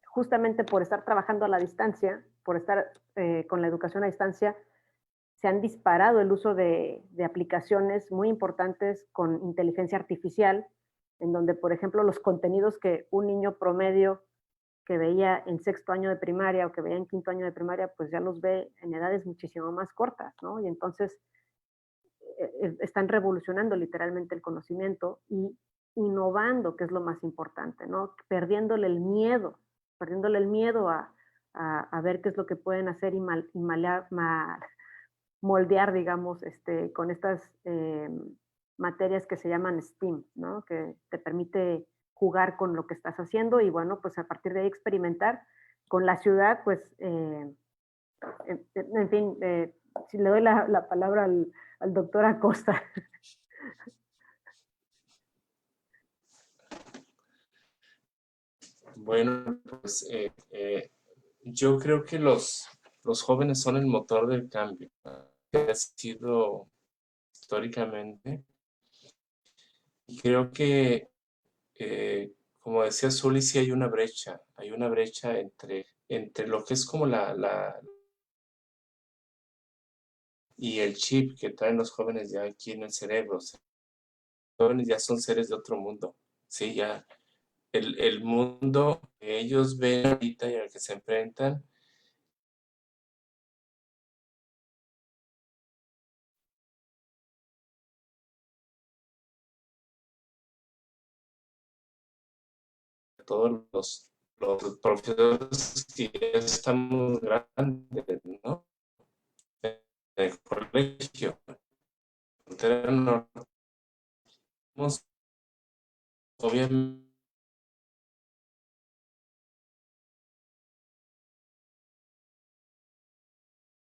justamente por estar trabajando a la distancia, por estar con la educación a distancia, se han disparado el uso de aplicaciones muy importantes con inteligencia artificial, en donde, por ejemplo, los contenidos que un niño promedio que veía en sexto año de primaria o que veía en quinto año de primaria, pues ya los ve en edades muchísimo más cortas, ¿no? Y entonces están revolucionando literalmente el conocimiento y innovando, que es lo más importante, ¿no? Perdiéndole el miedo a ver qué es lo que pueden hacer y moldear, digamos, con estas materias que se llaman STEAM, ¿no? Que te permite jugar con lo que estás haciendo y bueno, pues a partir de ahí experimentar con la ciudad, pues, en fin, si le doy la palabra al doctor Acosta. Bueno, pues yo creo que los jóvenes son el motor del cambio, que ha sido históricamente. Y creo que, como decía Zuli, sí hay una brecha entre lo que es como y el chip que traen los jóvenes ya aquí en el cerebro. Los jóvenes ya son seres de otro mundo, sí, ya el mundo que ellos ven ahorita y al que se enfrentan, todos los profesores que ya estamos grandes, ¿no? En el colegio. Obviamente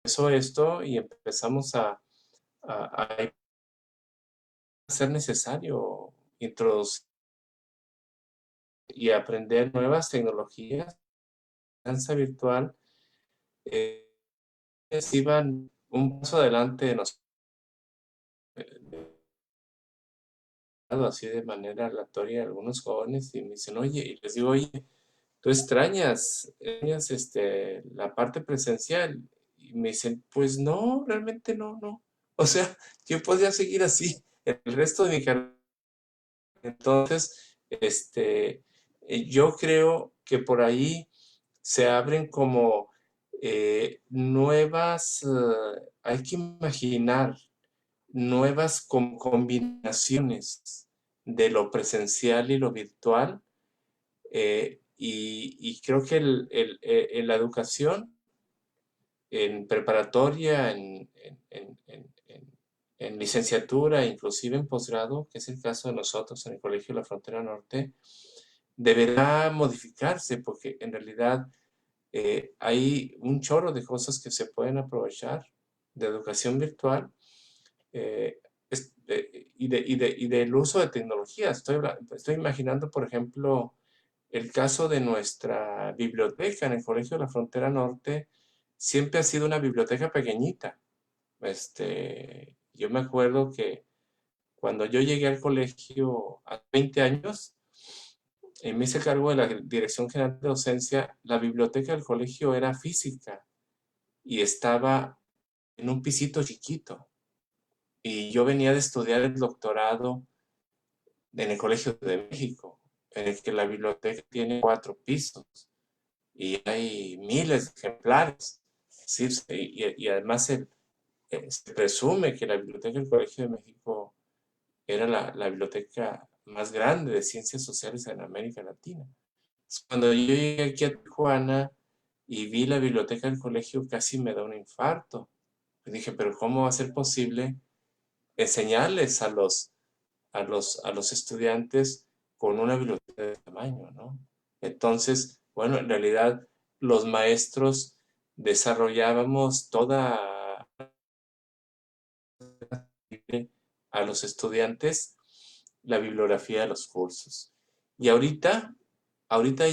empezó esto y empezamos a ser necesario introducir y aprender nuevas tecnologías. Danza virtual iban un paso adelante de nosotros, así de manera aleatoria algunos jóvenes y me dicen, oye, y les digo, oye, ¿tú extrañas la parte presencial? Y me dicen, pues no, realmente no. O sea, yo podría seguir así el resto de mi carrera. Entonces, yo creo que por ahí se abren como hay que imaginar nuevas combinaciones de lo presencial y lo virtual, y creo que en la educación, en preparatoria, en licenciatura, inclusive en posgrado, que es el caso de nosotros en el Colegio de la Frontera Norte, deberá modificarse porque en realidad hay un chorro de cosas que se pueden aprovechar de educación virtual, y del uso de tecnología. Estoy imaginando, por ejemplo, el caso de nuestra biblioteca en el Colegio de la Frontera Norte. Siempre ha sido una biblioteca pequeñita. Yo me acuerdo que cuando yo llegué al colegio a 20 años, me hice cargo de la Dirección General de Docencia. La biblioteca del colegio era física y estaba en un pisito chiquito. Y yo venía de estudiar el doctorado en el Colegio de México, en el que la biblioteca tiene 4 pisos y hay miles de ejemplares. ¿Sí? Y además se presume que la biblioteca del Colegio de México era la biblioteca más grande de ciencias sociales en América Latina. Cuando yo llegué aquí a Tijuana y vi la biblioteca del colegio, casi me da un infarto. Y dije, pero ¿cómo va a ser posible enseñarles a los estudiantes con una biblioteca de tamaño, ¿no? Entonces, bueno, en realidad los maestros desarrollábamos toda a los estudiantes la bibliografía de los cursos. Y ahorita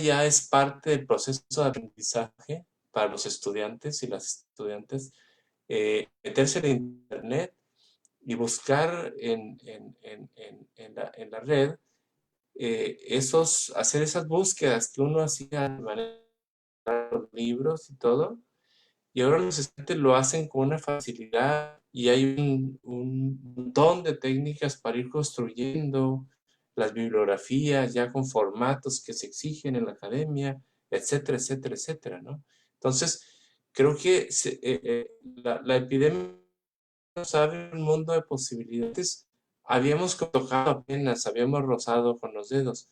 ya es parte del proceso de aprendizaje para los estudiantes y las estudiantes, meterse en internet y buscar en la red hacer esas búsquedas que uno hacía de manera de los libros y todo, y ahora los estudiantes lo hacen con una facilidad y hay un montón de técnicas para ir construyendo las bibliografías ya con formatos que se exigen en la academia, etcétera, etcétera, etcétera, ¿no? Entonces, creo que la epidemia nos abre un mundo de posibilidades. Habíamos tocado apenas, habíamos rozado con los dedos.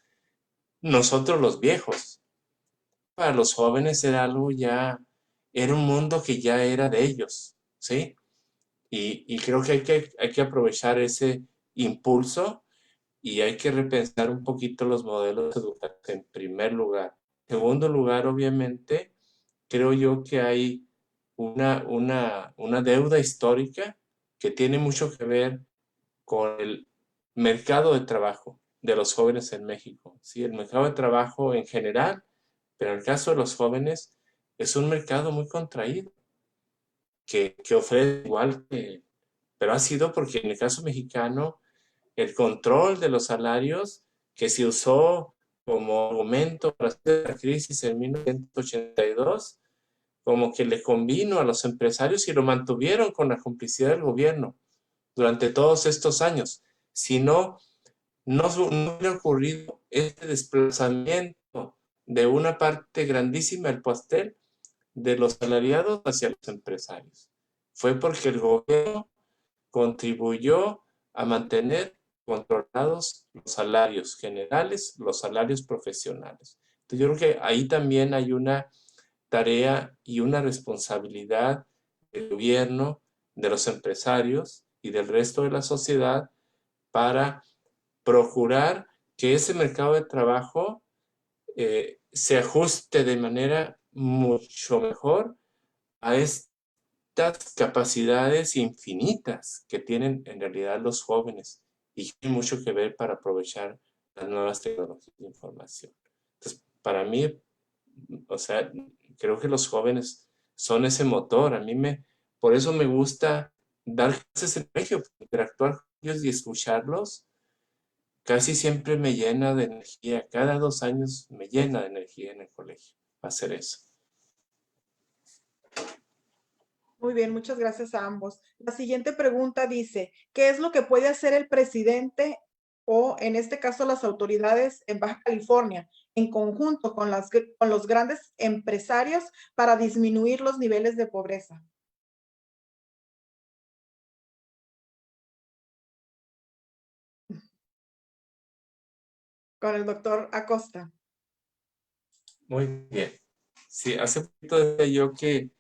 Nosotros los viejos. Para los jóvenes era algo ya, era un mundo que ya era de ellos, ¿sí? Y creo que hay que aprovechar ese impulso y hay que repensar un poquito los modelos educativos en primer lugar. En segundo lugar, obviamente, creo yo que hay una deuda histórica que tiene mucho que ver con el mercado de trabajo de los jóvenes en México. ¿Sí? El mercado de trabajo en general, pero en el caso de los jóvenes, es un mercado muy contraído, que ofrece igual que, pero ha sido porque en el caso mexicano, el control de los salarios que se usó como argumento para hacer la crisis en 1982, como que le convino a los empresarios y lo mantuvieron con la complicidad del gobierno durante todos estos años. Si no, no hubiera ocurrido este desplazamiento de una parte grandísima del pastel de los salariados hacia los empresarios. Fue porque el gobierno contribuyó a mantener controlados los salarios generales, los salarios profesionales. Entonces yo creo que ahí también hay una tarea y una responsabilidad del gobierno, de los empresarios y del resto de la sociedad para procurar que ese mercado de trabajo se ajuste de manera mucho mejor a estas capacidades infinitas que tienen en realidad los jóvenes y que tienen mucho que ver para aprovechar las nuevas tecnologías de información. Entonces, para mí, o sea, creo que los jóvenes son ese motor. Por eso me gusta dar clases en el colegio, interactuar con ellos y escucharlos. Casi siempre me llena de energía. Cada 2 años me llena de energía en el colegio hacer eso. Muy bien, muchas gracias a ambos. La siguiente pregunta dice, ¿qué es lo que puede hacer el presidente o en este caso las autoridades en Baja California en conjunto con los grandes empresarios para disminuir los niveles de pobreza? Con el doctor Acosta. Muy bien. Sí, hace poquito decía yo que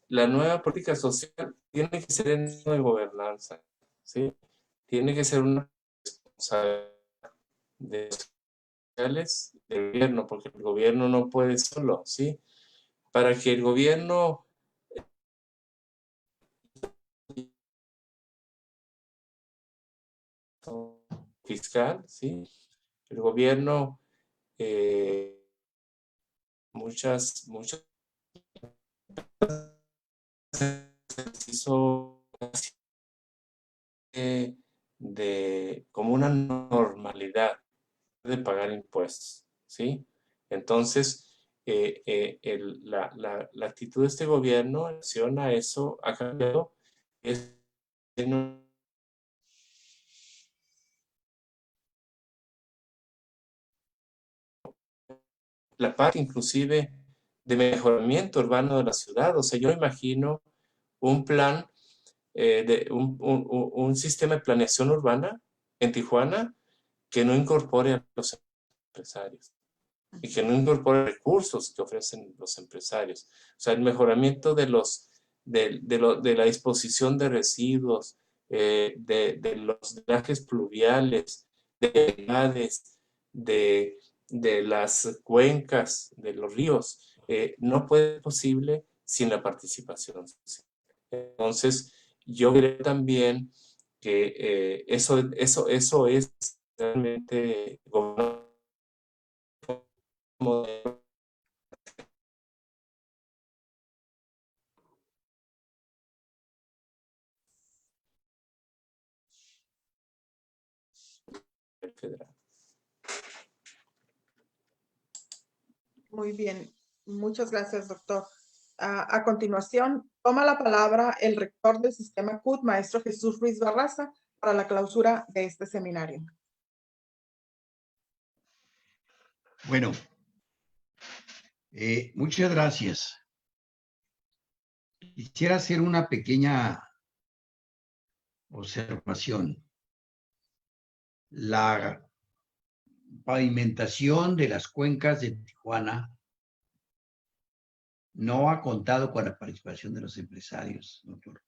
la nueva política social tiene que ser en de gobernanza, ¿sí? Tiene que ser una responsabilidad de los sociales del gobierno, porque el gobierno no puede solo, ¿sí? Para que el gobierno fiscal, ¿sí? El gobierno muchas hizo como una normalidad de pagar impuestos, ¿sí? Entonces, la actitud de este gobierno en relación a eso ha cambiado. La parte inclusive de mejoramiento urbano de la ciudad. O sea, yo imagino un plan, un sistema de planeación urbana en Tijuana que no incorpore a los empresarios. y que no incorpore recursos que ofrecen los empresarios. O sea, el mejoramiento de la disposición de residuos, de los drenajes pluviales, de las cuencas, de los ríos, no puede ser posible sin la participación social. Entonces, yo creo también que eso es realmente federal. Muy bien, muchas gracias, doctor. A continuación, toma la palabra el rector del Sistema CUT, maestro Jesús Ruiz Barraza, para la clausura de este seminario. Bueno, muchas gracias. Quisiera hacer una pequeña observación. La pavimentación de las cuencas de Tijuana no ha contado con la participación de los empresarios, doctor.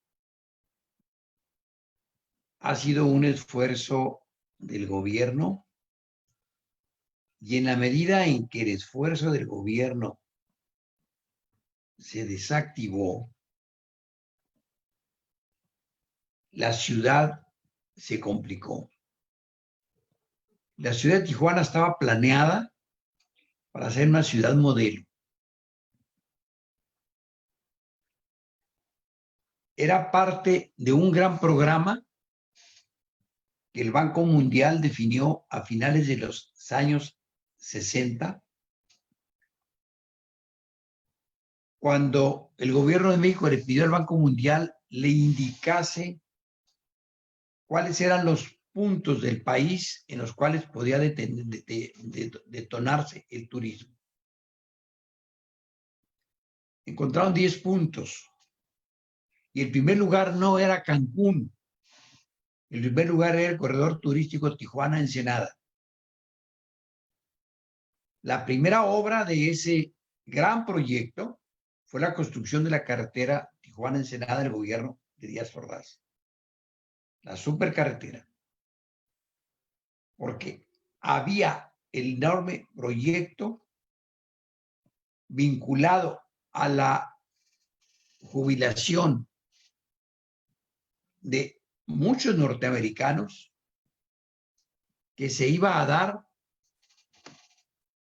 Ha sido un esfuerzo del gobierno y en la medida en que el esfuerzo del gobierno se desactivó, la ciudad se complicó. La ciudad de Tijuana estaba planeada para ser una ciudad modelo. Era parte de un gran programa que el Banco Mundial definió a finales de los años 60, cuando el gobierno de México le pidió al Banco Mundial le indicase cuáles eran los puntos del país en los cuales podía detonarse el turismo. Encontraron 10 puntos. Y el primer lugar no era Cancún. El primer lugar era el corredor turístico Tijuana-Ensenada. La primera obra de ese gran proyecto fue la construcción de la carretera Tijuana-Ensenada del gobierno de Díaz Ordaz. La supercarretera. Porque había el enorme proyecto vinculado a la jubilación de muchos norteamericanos que se iba a dar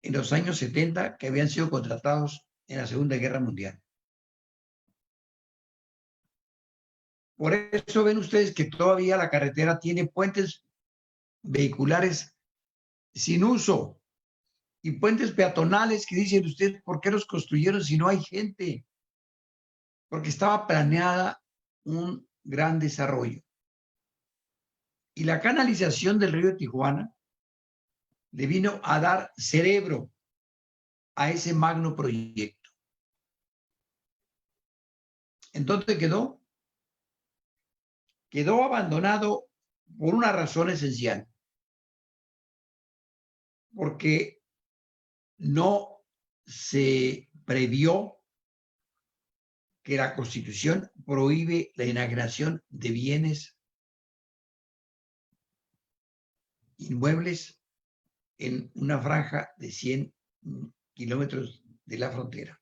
en los años 70 que habían sido contratados en la Segunda Guerra Mundial. Por eso ven ustedes que todavía la carretera tiene puentes vehiculares sin uso y puentes peatonales que dicen ustedes, ¿por qué los construyeron si no hay gente? Porque estaba planeada un gran desarrollo. Y la canalización del río Tijuana le vino a dar cerebro a ese magno proyecto. Entonces quedó abandonado por una razón esencial. Porque no se previó que la Constitución prohíbe la enajenación de bienes inmuebles en una franja de 100 kilómetros de la frontera.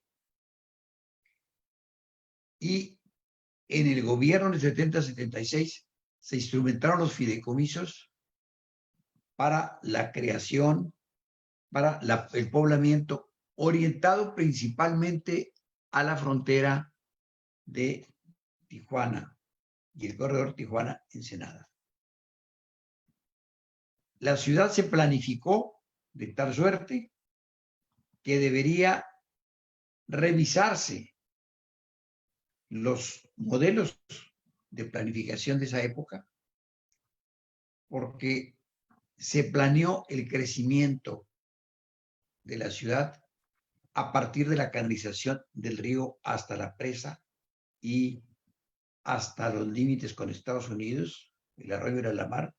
Y en el gobierno del 70-76 se instrumentaron los fideicomisos para la creación, para el poblamiento orientado principalmente a la frontera de Tijuana y el corredor Tijuana-Ensenada. La ciudad se planificó de tal suerte que debería revisarse los modelos de planificación de esa época, porque se planeó el crecimiento de la ciudad a partir de la canalización del río hasta la presa y hasta los límites con Estados Unidos, el arroyo de la mar,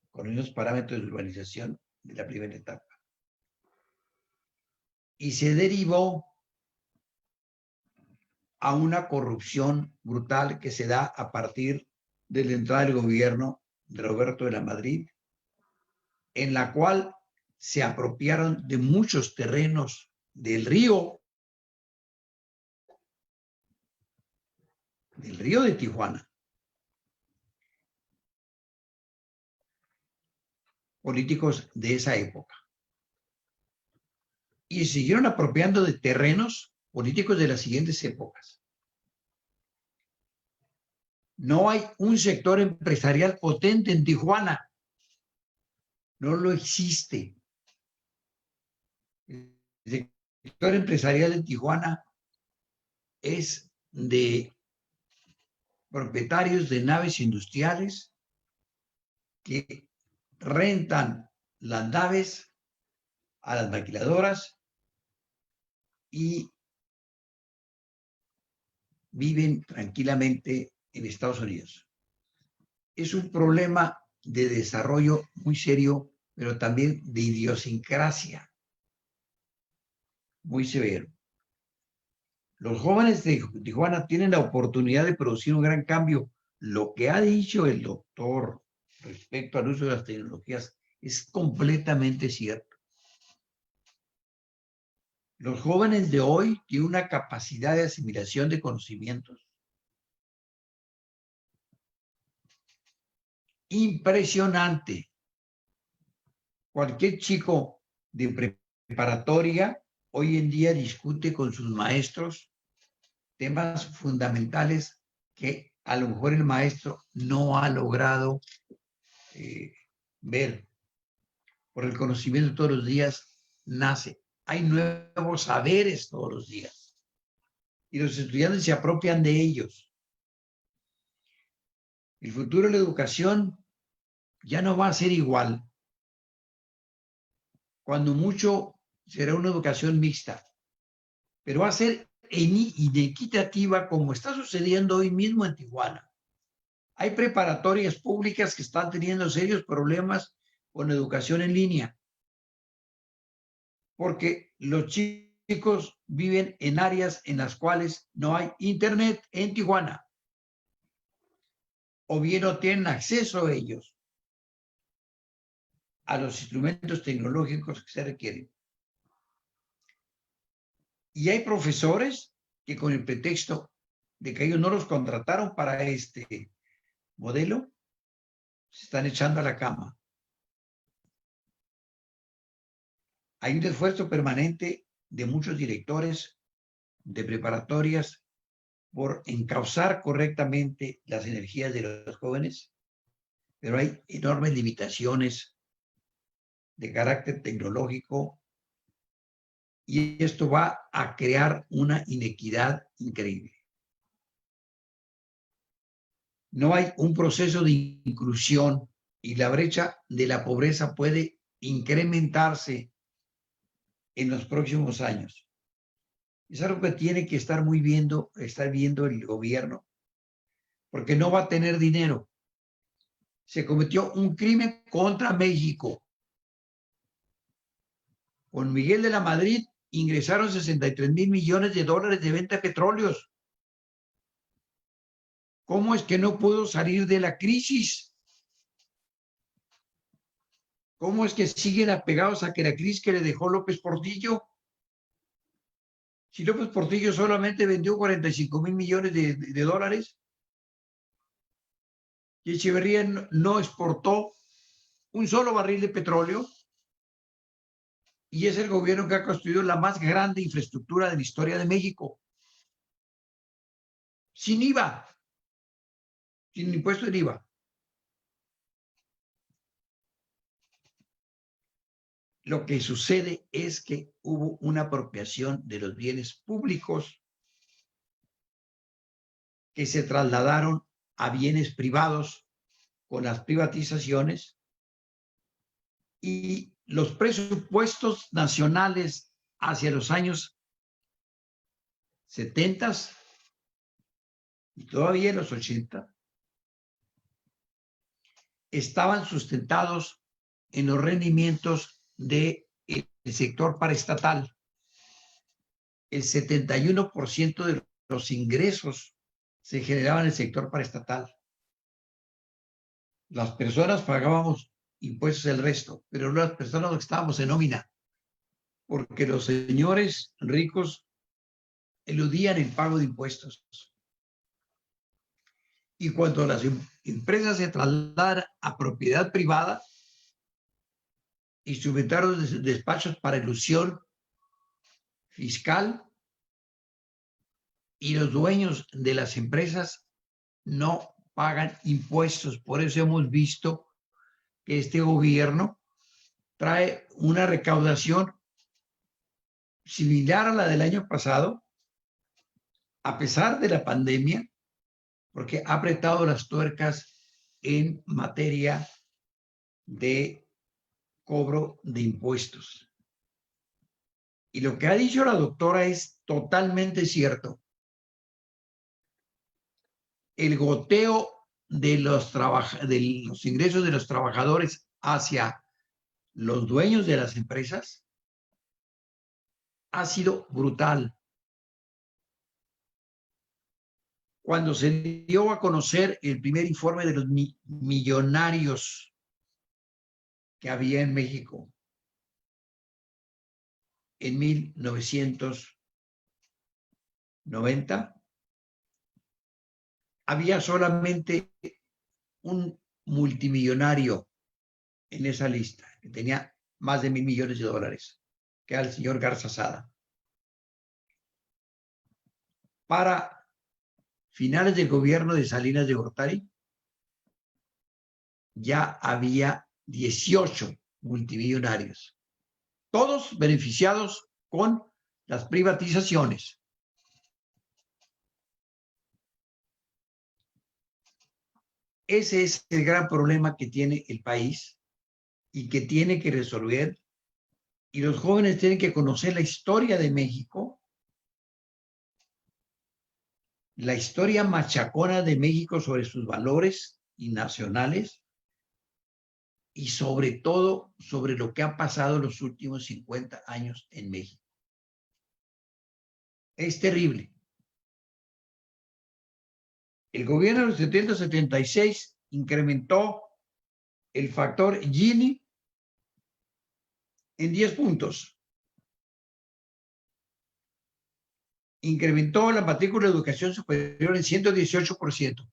con unos parámetros de urbanización de la primera etapa. y se derivó a una corrupción brutal que se da a partir de la entrada del gobierno de Roberto de la Madrid, en la cual se apropiaron de muchos terrenos del río de Tijuana. Políticos de esa época. Y siguieron apropiando de terrenos políticos de las siguientes épocas. No hay un sector empresarial potente en Tijuana. No lo existe. El sector empresarial en Tijuana es de propietarios de naves industriales que rentan las naves a las maquiladoras y viven tranquilamente en Estados Unidos. Es un problema de desarrollo muy serio, pero también de idiosincrasia muy severo. Los jóvenes de Tijuana tienen la oportunidad de producir un gran cambio. Lo que ha dicho el doctor respecto al uso de las tecnologías es completamente cierto. Los jóvenes de hoy tienen una capacidad de asimilación de conocimientos impresionante. Cualquier chico de preparatoria hoy en día discute con sus maestros temas fundamentales que a lo mejor el maestro no ha logrado ver. Por el conocimiento todos los días nace. Hay nuevos saberes todos los días. Y los estudiantes se apropian de ellos. El futuro de la educación ya no va a ser igual. Cuando mucho será una educación mixta. Pero va a ser inequitativa como está sucediendo hoy mismo en Tijuana. Hay preparatorias públicas que están teniendo serios problemas con educación en línea. Porque los chicos viven en áreas en las cuales no hay internet en Tijuana. O bien no tienen acceso a ellos, a los instrumentos tecnológicos que se requieren. Y hay profesores que con el pretexto de que ellos no los contrataron para este modelo, se están echando a la cama. Hay un esfuerzo permanente de muchos directores de preparatorias por encauzar correctamente las energías de los jóvenes, pero hay enormes limitaciones de carácter tecnológico y esto va a crear una inequidad increíble. No hay un proceso de inclusión y la brecha de la pobreza puede incrementarse en los próximos años. Es algo que tiene que estar viendo el gobierno, porque no va a tener dinero. Se cometió un crimen contra México. Con Miguel de la Madrid ingresaron 63,000 millones de dólares de venta de petróleos. ¿Cómo es que no pudo salir de la crisis? ¿Cómo es que siguen apegados a que la crisis que le dejó López Portillo? Si López Portillo solamente vendió 45,000 millones de dólares y Echeverría no exportó un solo barril de petróleo, y es el gobierno que ha construido la más grande infraestructura de la historia de México. Sin IVA, sin impuesto de IVA. Lo que sucede es que hubo una apropiación de los bienes públicos que se trasladaron a bienes privados con las privatizaciones, y los presupuestos nacionales hacia los años 70 y todavía en los 80 estaban sustentados en los rendimientos del sector paraestatal. el 71% de los ingresos se generaban en el sector paraestatal. Las personas pagábamos impuestos el resto, pero las personas no estábamos en nómina, porque los señores ricos eludían el pago de impuestos. Y cuando las empresas se trasladaron a propiedad privada y se inventaron despachos para elusión fiscal, y los dueños de las empresas no pagan impuestos. Por eso hemos visto que este gobierno trae una recaudación similar a la del año pasado, a pesar de la pandemia, porque ha apretado las tuercas en materia de cobro de impuestos. Y lo que ha dicho la doctora es totalmente cierto. El goteo de los ingresos de los trabajadores hacia los dueños de las empresas ha sido brutal. Cuando se dio a conocer el primer informe de los millonarios que había en México en 1990, había solamente un multimillonario en esa lista, que tenía más de $1,000 millones, que era el señor Garza Sada. Para finales del gobierno de Salinas de Gortari, ya había 18 multimillonarios, todos beneficiados con las privatizaciones. Ese es el gran problema que tiene el país y que tiene que resolver. Y los jóvenes tienen que conocer la historia de México, la historia machacona de México sobre sus valores y nacionales, y sobre todo sobre lo que ha pasado en los últimos 50 años en México. Es terrible. El gobierno de los 776 incrementó el factor Gini en 10 puntos. Incrementó la matrícula de educación superior en 118%.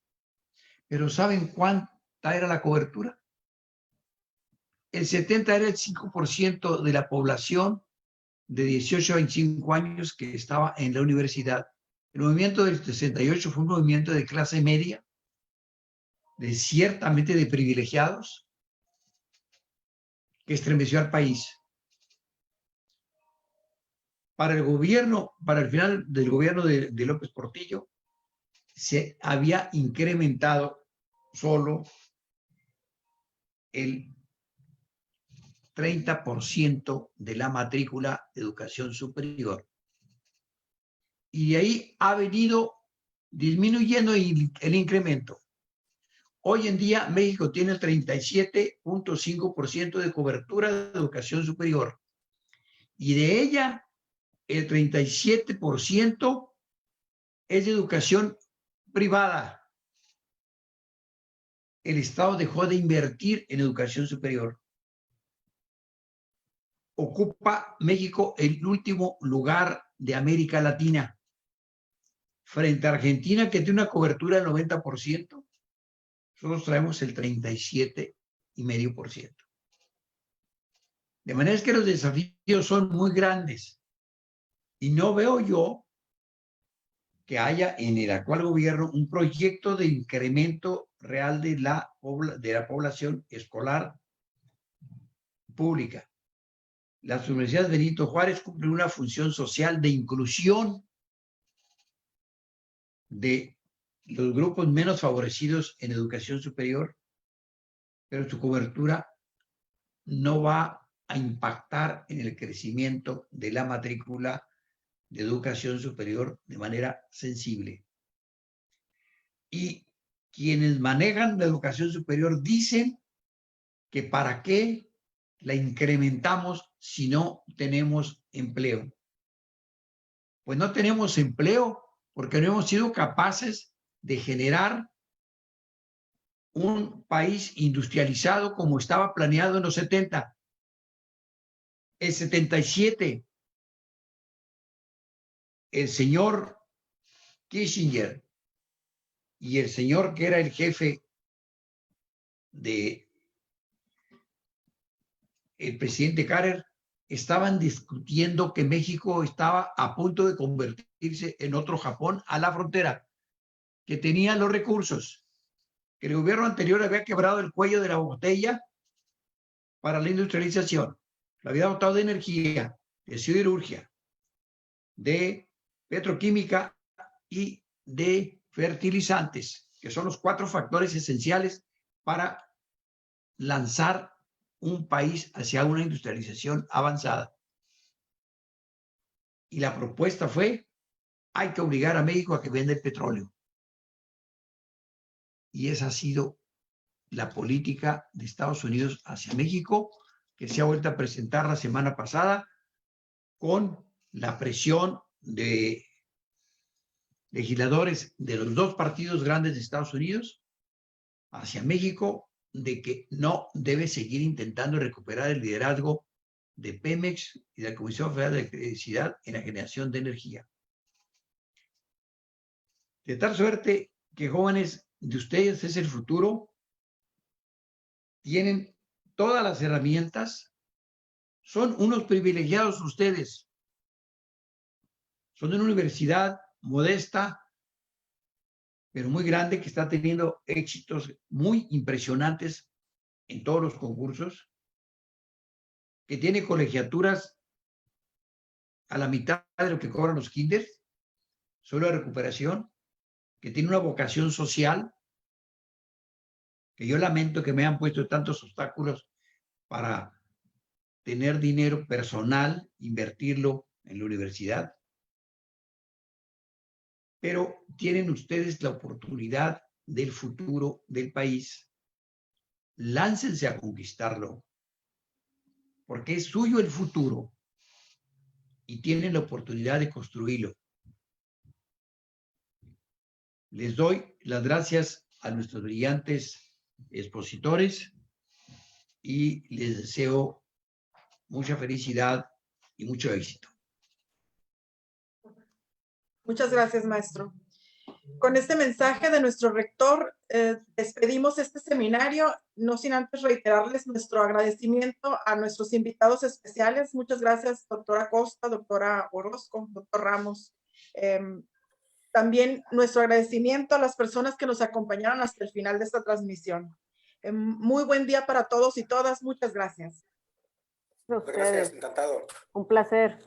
Pero ¿saben cuánta era la cobertura? El 70 era el 5% de la población de 18 a 25 años que estaba en la universidad. El movimiento del 68 fue un movimiento de clase media, de ciertamente de privilegiados, que estremeció al país. Para el gobierno, para el final del gobierno de López Portillo, se había incrementado solo el 30% de la matrícula de educación superior. Y de ahí ha venido disminuyendo el incremento. Hoy en día México tiene el 37.5% de cobertura de educación superior. Y de ella, el 37% es de educación privada. El Estado dejó de invertir en educación superior. Ocupa México el último lugar de América Latina, frente a Argentina, que tiene una cobertura del 90%. Nosotros traemos el 37,5%. De manera es que los desafíos son muy grandes. Y no veo yo que haya en el actual gobierno un proyecto de incremento real de la población escolar pública. Las universidades Benito Juárez cumplen una función social de inclusión de los grupos menos favorecidos en educación superior, pero su cobertura no va a impactar en el crecimiento de la matrícula de educación superior de manera sensible. Y quienes manejan la educación superior dicen que para qué la incrementamos si no tenemos empleo. pues no tenemos empleo porque no hemos sido capaces de generar un país industrializado como estaba planeado en los 70. El 77, el señor Kissinger y el señor que era el jefe de el presidente Carter estaban discutiendo que México estaba a punto de convertirse en otro Japón a la frontera, que tenía los recursos, que el gobierno anterior había quebrado el cuello de la botella para la industrialización, lo había dotado de energía, de siderurgia, de petroquímica y de fertilizantes, que son los 4 factores esenciales para lanzar un país hacia una industrialización avanzada. Y la propuesta fue, hay que obligar a México a que venda el petróleo. Y esa ha sido la política de Estados Unidos hacia México, que se ha vuelto a presentar la semana pasada con la presión de legisladores de los 2 partidos grandes de Estados Unidos hacia México, de que no debe seguir intentando recuperar el liderazgo de Pemex y de la Comisión Federal de Electricidad en la generación de energía. De tal suerte que jóvenes de ustedes es el futuro, tienen todas las herramientas, son unos privilegiados ustedes, son de una universidad modesta, pero muy grande, que está teniendo éxitos muy impresionantes en todos los concursos, que tiene colegiaturas a la mitad de lo que cobran los kinders, solo de recuperación, que tiene una vocación social, que yo lamento que me han puesto tantos obstáculos para tener dinero personal, invertirlo en la universidad. Pero tienen ustedes la oportunidad del futuro del país. Láncense a conquistarlo, porque es suyo el futuro y tienen la oportunidad de construirlo. Les doy las gracias a nuestros brillantes expositores y les deseo mucha felicidad y mucho éxito. Muchas gracias, maestro. Con este mensaje de nuestro rector, despedimos este seminario, no sin antes reiterarles nuestro agradecimiento a nuestros invitados especiales. Muchas gracias, doctora Costa, doctora Orozco, doctor Ramos. También nuestro agradecimiento a las personas que nos acompañaron hasta el final de esta transmisión. Muy buen día para todos y todas. Muchas gracias. Gracias, encantado. Un placer.